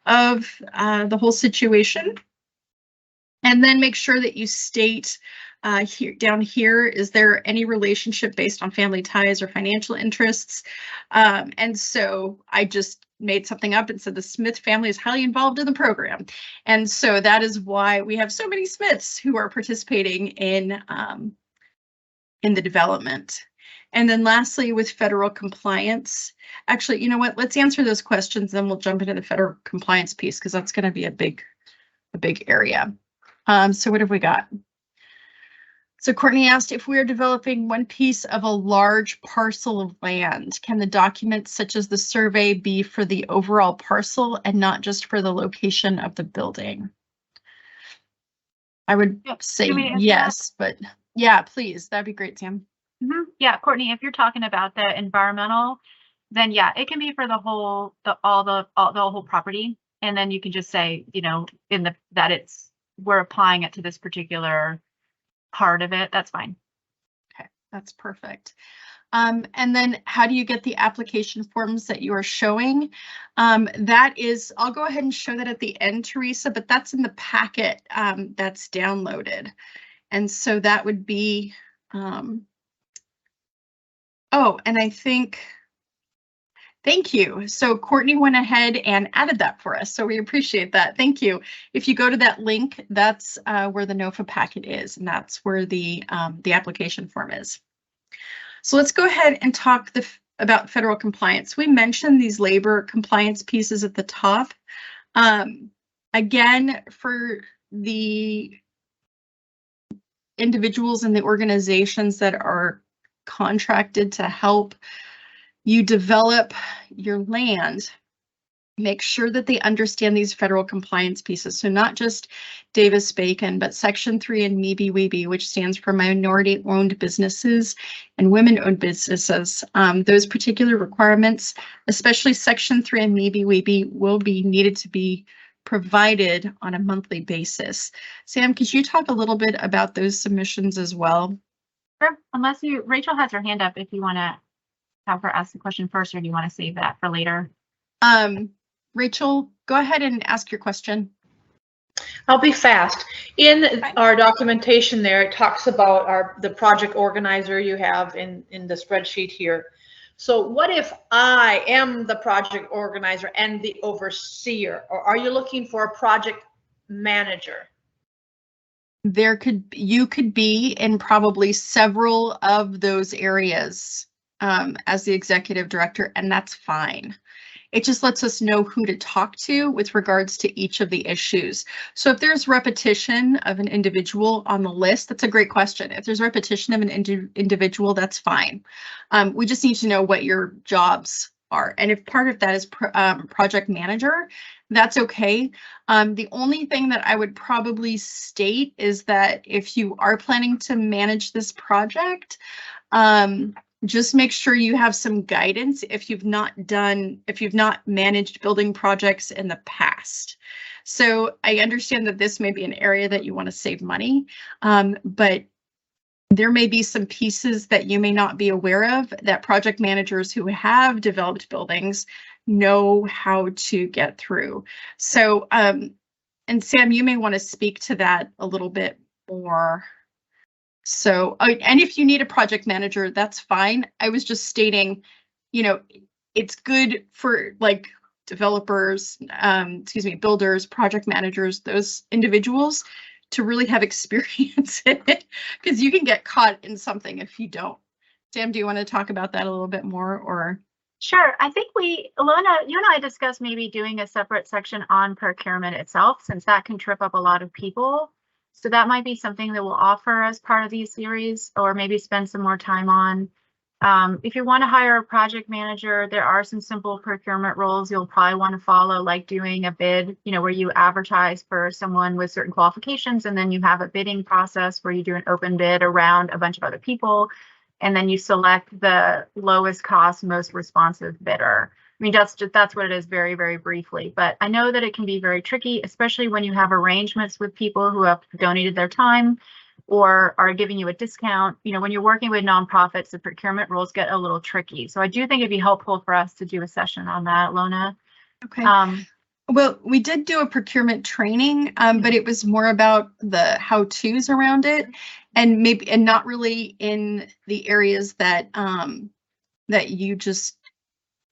of the whole situation. And then make sure that you state here, down here, is there any relationship based on family ties or financial interests? And so I just made something up and said the Smith family is highly involved in the program. And so that is why we have so many Smiths who are participating in the development. And then lastly, with federal compliance, actually, you know what, let's answer those questions, then we'll jump into the federal compliance piece, because that's going to be a big area. So what have we got? So Courtney asked, if we are developing one piece of a large parcel of land, can the documents such as the survey be for the overall parcel and not just for the location of the building? I would say yes, but yeah, please, that'd be great, Sam. Yeah, Courtney, if you're talking about the environmental, then yeah, it can be for the whole, the whole property, and then you can just say, you know, that we're applying it to this particular part of it. That's fine. Okay, that's perfect. And then how do you get the application forms that you are showing? That is, I'll go ahead and show that at the end, Teresa, but that's in the packet that's downloaded. And so that would be, oh, and I think, thank you. So Courtney went ahead and added that for us, so we appreciate that. Thank you. If you go to that link, that's where the NOFA packet is, and that's where the application form is. So let's go ahead and talk about federal compliance. We mentioned these labor compliance pieces at the top. Again, for the individuals and the organizations that are contracted to help you develop your land, make sure that they understand these federal compliance pieces. So not just Davis-Bacon, but Section 3 and MIBI-WIBI, which stands for minority-owned businesses and women-owned businesses. Those particular requirements, especially Section 3 and MIBI-WIBI, will be needed to be provided on a monthly basis. Sam, could you talk a little bit about those submissions as well? Sure. Unless Rachel has her hand up if you want to have her ask the question first, or do you want to save that for later? Rachel, go ahead and ask your question. I'll be fast. In our documentation there, it talks about the project organizer you have in the spreadsheet here. So what if I am the project organizer and the overseer, or are you looking for a project manager? You could be in probably several of those areas as the executive director, and that's fine. It just lets us know who to talk to with regards to each of the issues. So if there's repetition of an individual on the list, that's a great question. If there's repetition of an individual, that's fine. We just need to know what your jobs are. And if part of that is project manager, that's okay. The only thing that I would probably state is that if you are planning to manage this project, just make sure you have some guidance if you've not managed building projects in the past. So I understand that this may be an area that you want to save money, but there may be some pieces that you may not be aware of that project managers who have developed buildings know how to get through. So, and Sam, you may want to speak to that a little bit more. So, and if you need a project manager, that's fine. I was just stating, you know, it's good for like developers, builders, project managers, those individuals to really have experience in it, because you can get caught in something if you don't. Sam, do you want to talk about that a little bit more, or? Sure. I think Ilona, you and I discussed maybe doing a separate section on procurement itself, since that can trip up a lot of people. So that might be something that we'll offer as part of these series, or maybe spend some more time on. If you want to hire a project manager, there are some simple procurement rules you'll probably want to follow, like doing a bid, where you advertise for someone with certain qualifications, and then you have a bidding process where you do an open bid around a bunch of other people, and then you select the lowest cost, most responsive bidder. I mean, that's what it is, very, very briefly. But I know that it can be very tricky, especially when you have arrangements with people who have donated their time or are giving you a discount. When you're working with nonprofits, the procurement rules get a little tricky. So I do think it'd be helpful for us to do a session on that, Lona. Okay. Well, we did do a procurement training, but it was more about the how-tos around it, and not really in the areas that that you just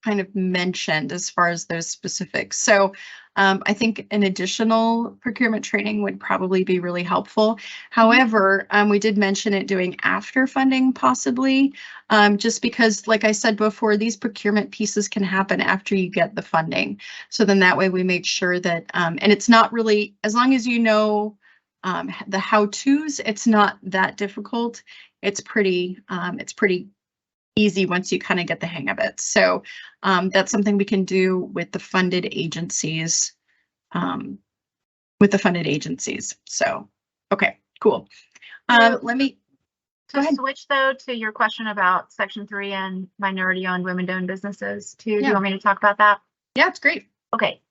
kind of mentioned as far as those specifics. So I think an additional procurement training would probably be really helpful. However, we did mention it doing after funding possibly, just because, like I said before, these procurement pieces can happen after you get the funding. So then that way we make sure that, and it's not really, as long as you know the how-tos, it's not that difficult. It's pretty easy once you kind of get the hang of it. So that's something we can do with the funded agencies. So, okay, cool. Let me go ahead. Switch though to your question about Section 3 and minority-owned, women-owned businesses too. Do you want me to talk about that? Yeah, it's great. Okay,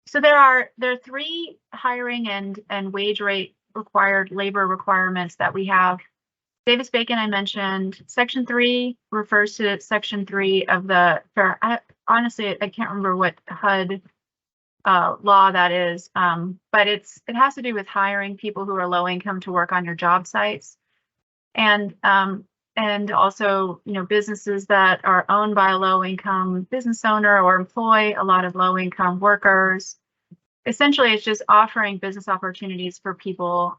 so there are 3 hiring and wage rate required labor requirements that we have. Davis-Bacon, I mentioned. Section 3 refers to Section 3 of the honestly, I can't remember what HUD law that is, but it has to do with hiring people who are low income to work on your job sites, and also businesses that are owned by a low income business owner or employ a lot of low income workers. Essentially, it's just offering business opportunities for people.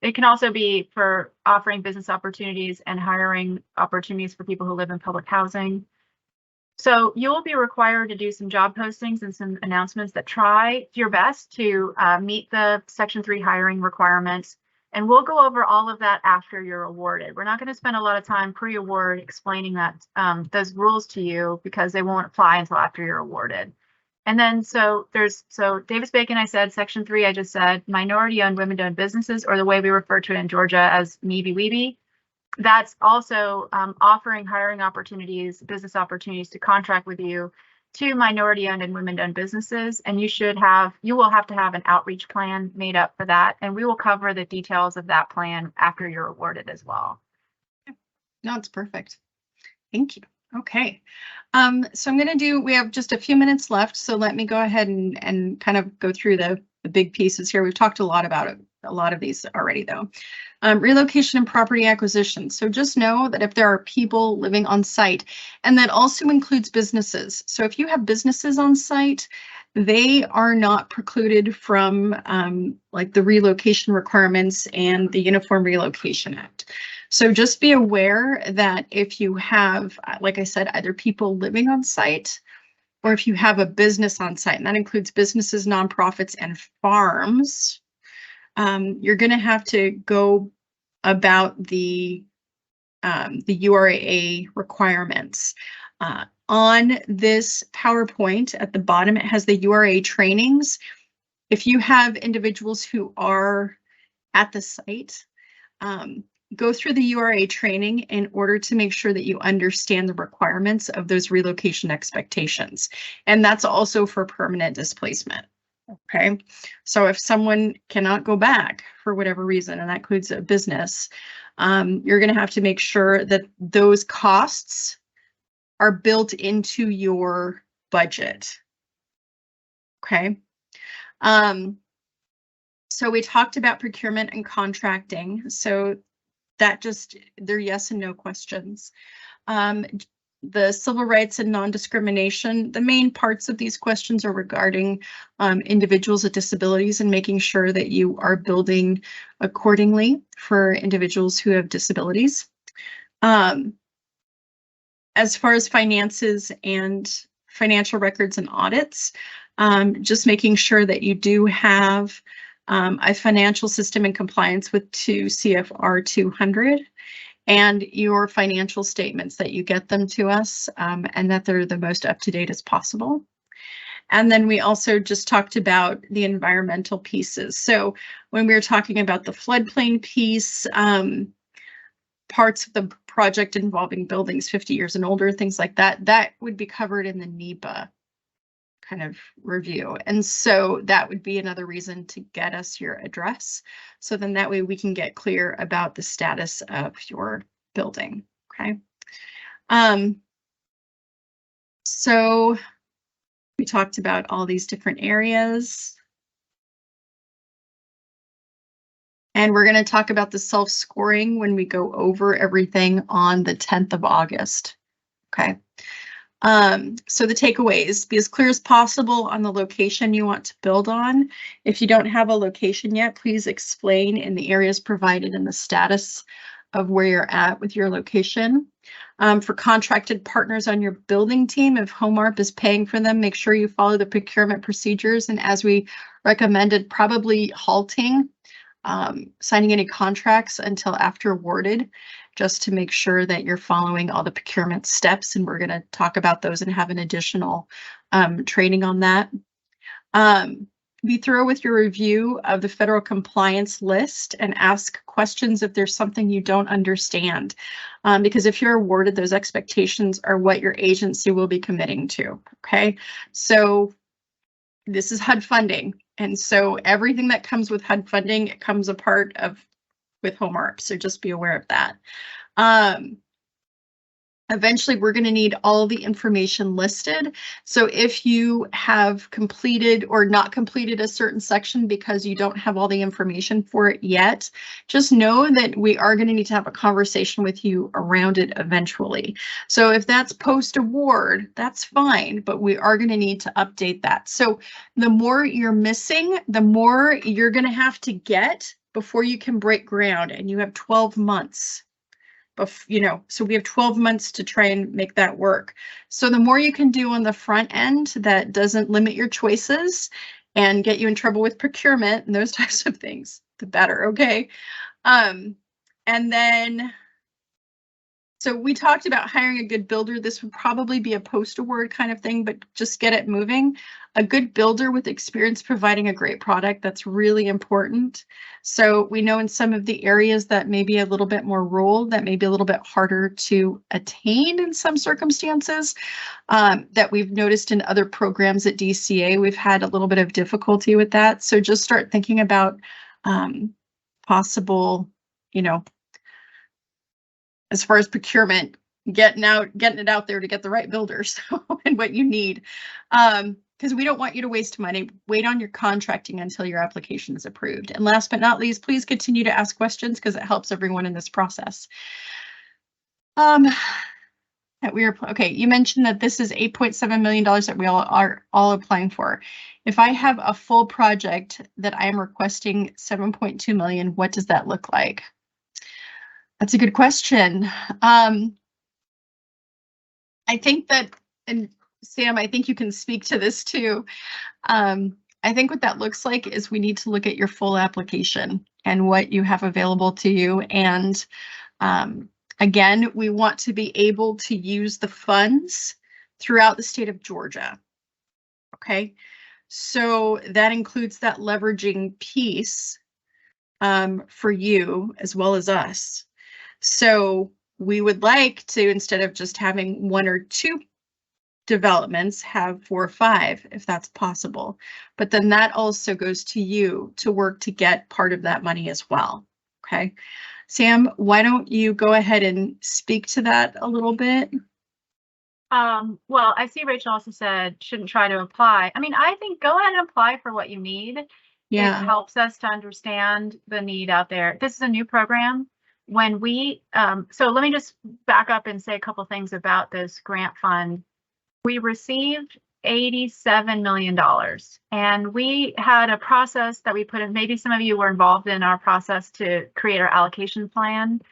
It can also be for offering business opportunities and hiring opportunities for people who live in public housing. So you will be required to do some job postings and some announcements that try your best to meet the Section 3 hiring requirements. And we'll go over all of that after you're awarded. We're not going to spend a lot of time pre-award explaining that those rules to you because they won't apply until after you're awarded. And then so Davis-Bacon, I said, Section 3, I just said minority-owned, women-owned businesses, or the way we refer to it in Georgia as MeBeWeB. That's also offering hiring opportunities, business opportunities to contract with you to minority-owned and women-owned businesses. And you will have to have an outreach plan made up for that. And we will cover the details of that plan after you're awarded as well. No, it's perfect. Thank you. Okay. So we have just a few minutes left. So let me go ahead and kind of go through the big pieces here. We've talked a lot about it, a lot of these already though. Relocation and property acquisition. So just know that if there are people living on site, and that also includes businesses. So if you have businesses on site, they are not precluded from like the relocation requirements and the Uniform Relocation Act. So just be aware that if you have, like I said, either people living on site or if you have a business on site, and that includes businesses, nonprofits, and farms, you're going to have to go about the URA requirements. On this PowerPoint at the bottom, it has the URA trainings. If you have individuals who are at the site, go through the URA training in order to make sure that you understand the requirements of those relocation expectations. And that's also for permanent displacement. Okay, so if someone cannot go back for whatever reason, and that includes a business, you're going to have to make sure that those costs are built into your budget. Okay. So we talked about procurement and contracting. So they're yes and no questions. The civil rights and non-discrimination, the main parts of these questions are regarding individuals with disabilities and making sure that you are building accordingly for individuals who have disabilities. As far as finances and financial records and audits, just making sure that you do have a financial system in compliance with 2 CFR 200 and your financial statements, that you get them to us and that they're the most up-to-date as possible. And then we also just talked about the environmental pieces. So when we were talking about the floodplain piece, parts of the project involving buildings 50 years and older, things like that, that would be covered in the NEPA kind of review. And so that would be another reason to get us your address. So then that way we can get clear about the status of your building. Okay. So we talked about all these different areas. And we're going to talk about the self-scoring when we go over everything on the 10th of August. Okay. So the takeaways, be as clear as possible on the location you want to build on. If you don't have a location yet, please explain in the areas provided in the status of where you're at with your location. For contracted partners on your building team, if HOME-ARP is paying for them, make sure you follow the procurement procedures. And as we recommended, probably halting signing any contracts until after awarded, just to make sure that you're following all the procurement steps. And we're going to talk about those and have an additional training on that. Be thorough with your review of the federal compliance list and ask questions if there's something you don't understand. Because if you're awarded, those expectations are what your agency will be committing to. Okay, so this is HUD funding. And so everything that comes with HUD funding, it comes a part of with HOME-ARP. So just be aware of that. Eventually, we're going to need all the information listed. So if you have completed or not completed a certain section because you don't have all the information for it yet, just know that we are going to need to have a conversation with you around it eventually. So if that's post-award, that's fine, but we are going to need to update that. So the more you're missing, the more you're going to have to get before you can break ground, and you have 12 months you know, so we have 12 months to try and make that work. So the more you can do on the front end that doesn't limit your choices and get you in trouble with procurement and those types of things, the better, okay? And then, so we talked about hiring a good builder. This would probably be a post-award kind of thing, but just get it moving. A good builder with experience providing a great product, that's really important. So we know in some of the areas that may be a little bit more rural, that may be a little bit harder to attain in some circumstances, that we've noticed in other programs at DCA, we've had a little bit of difficulty with that. So just start thinking about possible, you know, as far as procurement, getting it out there to get the right builders and what you need. Because we don't want you to waste money. Wait on your contracting until your application is approved. And last but not least, please continue to ask questions because it helps everyone in this process. Okay, you mentioned that this is $8.7 million that we are all applying for. If I have a full project that I am requesting $7.2 million, what does that look like? That's a good question. I think that, and Sam, I think you can speak to this too. I think what that looks like is we need to look at your full application and what you have available to you. And again, we want to be able to use the funds throughout the state of Georgia. Okay, so that includes that leveraging piece for you as well as us. So we would like to, instead of just having 1 or 2 developments, have 4 or 5, if that's possible. But then that also goes to you to work to get part of that money as well. Okay, Sam, why don't you go ahead and speak to that a little bit? Well, I see Rachel also said shouldn't try to apply. I mean, I think go ahead and apply for what you need. Yeah, It helps us to understand the need out there. This is a new program. When we, so let me just back up and say a couple things about this grant fund. We received $87 million and we had a process that we put in. Maybe some of you were involved in our process to create our allocation plan.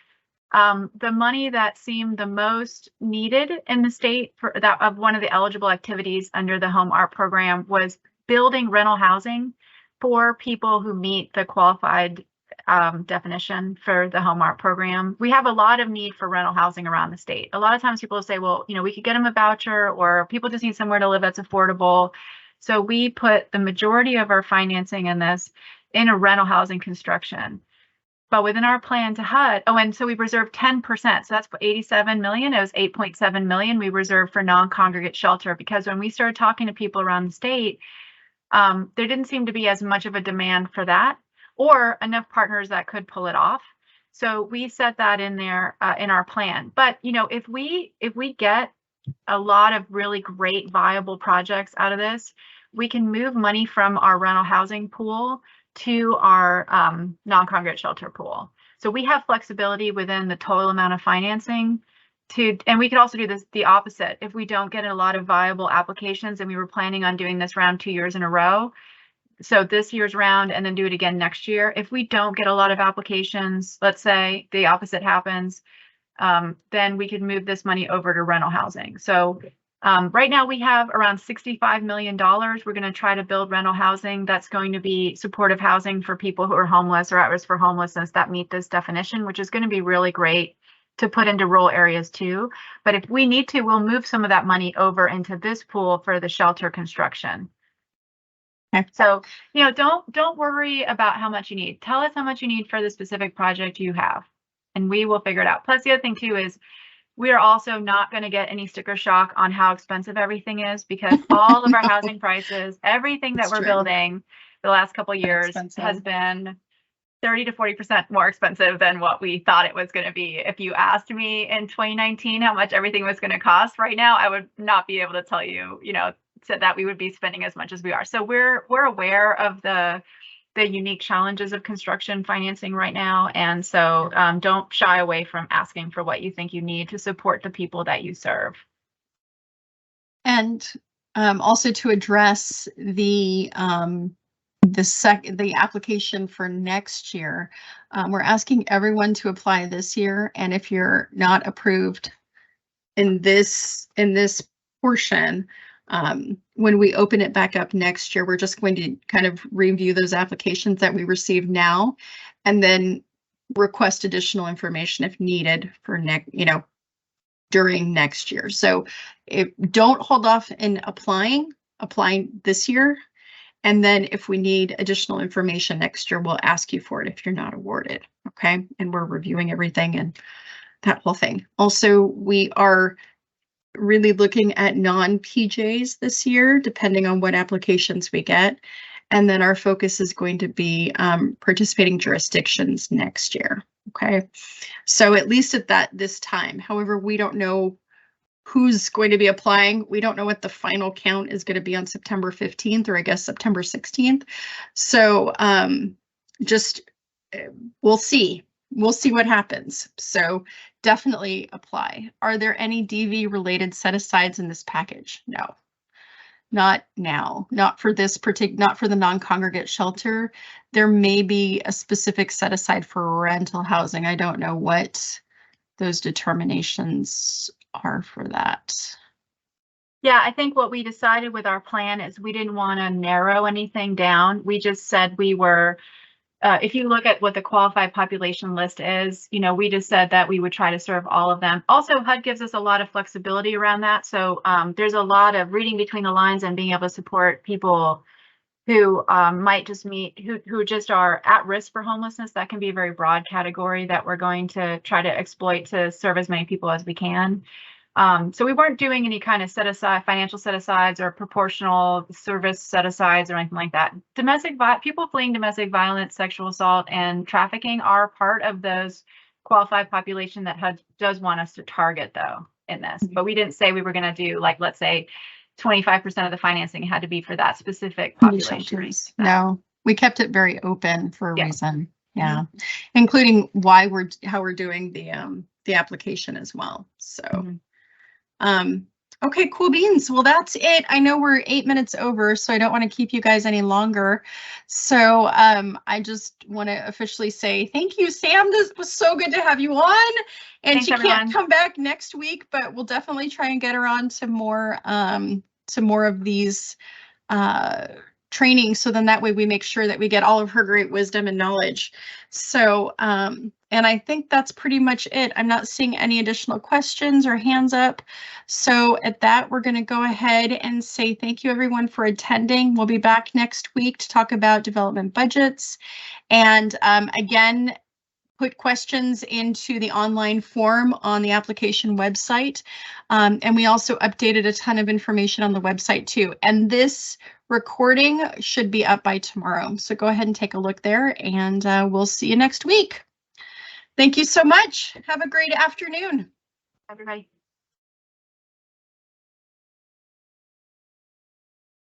The money that seemed the most needed in the state for that of one of the eligible activities under the HOME-ARP program was building rental housing for people who meet the qualified definition for the HOME-ARP program. We have a lot of need for rental housing around the state. A lot of times people say, well, you know, we could get them a voucher or people just need somewhere to live that's affordable. So we put the majority of our financing in this in a rental housing construction. But within our plan to HUD, oh, and so we reserved 10%. So that's 87 million. It was 8.7 million we reserved for non-congregate shelter, because when we started talking to people around the state, there didn't seem to be as much of a demand for that, or enough partners that could pull it off. So we set that in there in our plan. But you know, if we get a lot of really great viable projects out of this, we can move money from our rental housing pool to our non-congregate shelter pool. So we have flexibility within the total amount of financing to, and we could also do this the opposite. If we don't get a lot of viable applications, and we were planning on doing this round 2 years in a row, so this year's round and then do it again next year. If we don't get a lot of applications, let's say the opposite happens, then we could move this money over to rental housing. So right now we have around $65 million. We're going to try to build rental housing that's going to be supportive housing for people who are homeless or at risk for homelessness that meet this definition, which is going to be really great to put into rural areas too. But if we need to, we'll move some of that money over into this pool for the shelter construction. Okay. So, you know, don't worry about how much you need. Tell us how much you need for the specific project you have, and we will figure it out. Plus, the other thing too is we are also not going to get any sticker shock on how expensive everything is, because all of our housing prices, everything that we're building the last couple of years has been 30 to 40% more expensive than what we thought it was going to be. If you asked me in 2019 how much everything was going to cost right now, I would not be able to tell you, you know, said that we would be spending as much as we are. So we're aware of the unique challenges of construction financing right now. And so don't shy away from asking for what you think you need to support the people that you serve. And also to address the the application for next year. We're asking everyone to apply this year, and if you're not approved in this portion, when we open it back up next year, we're just going to kind of review those applications that we received now, and then request additional information if needed for during next year. So don't hold off in applying this year. And then if we need additional information next year, we'll ask you for it if you're not awarded. Okay. And we're reviewing everything and that whole thing. Also, we are really looking at non-PJs this year, depending on what applications we get. And then our focus is going to be participating jurisdictions next year. Okay. So at least at this time. However, we don't know who's going to be applying. We don't know what the final count is going to be on September 15th, or I guess September 16th. So we'll see. We'll see what happens. So definitely apply. Are there any DV related set-asides in this package? No, not now. Not for this not for the non-congregate shelter. There may be a specific set-aside for rental housing. I don't know what those determinations are for that. Yeah, I think what we decided with our plan is we didn't want to narrow anything down. We just said we were, if you look at what the qualified population list is, we just said that we would try to serve all of them. Also, HUD gives us a lot of flexibility around that. So there's a lot of reading between the lines and being able to support people who might just who just are at risk for homelessness. That can be a very broad category that we're going to try to exploit to serve as many people as we can. So we weren't doing any kind of financial set-asides or proportional service set-asides or anything like that. People fleeing domestic violence, sexual assault, and trafficking are part of those qualified population that HUD does want us to target, though, in this. But we didn't say we were going to do, like, let's say 25% of the financing had to be for that specific population. No, we kept it very open for a reason. Yeah, including how we're doing the application as well. So, okay, cool beans. Well, that's it. I know we're 8 minutes over, so I don't want to keep you guys any longer. So I just want to officially say thank you, Sam. This was so good to have you on. And Thanks, she everyone. can't come back next week, but we'll definitely try and get her on to more of these training, so then that way we make sure that we get all of her great wisdom and knowledge. So and I think that's pretty much it. I'm not seeing any additional questions or hands up. So at that, we're going to go ahead and say thank you everyone for attending. We'll be back next week to talk about development budgets. And again, put questions into the online form on the application website. And we also updated a ton of information on the website too. And this recording should be up by tomorrow. So go ahead and take a look there, and we'll see you next week. Thank you so much. Have a great afternoon. Everybody.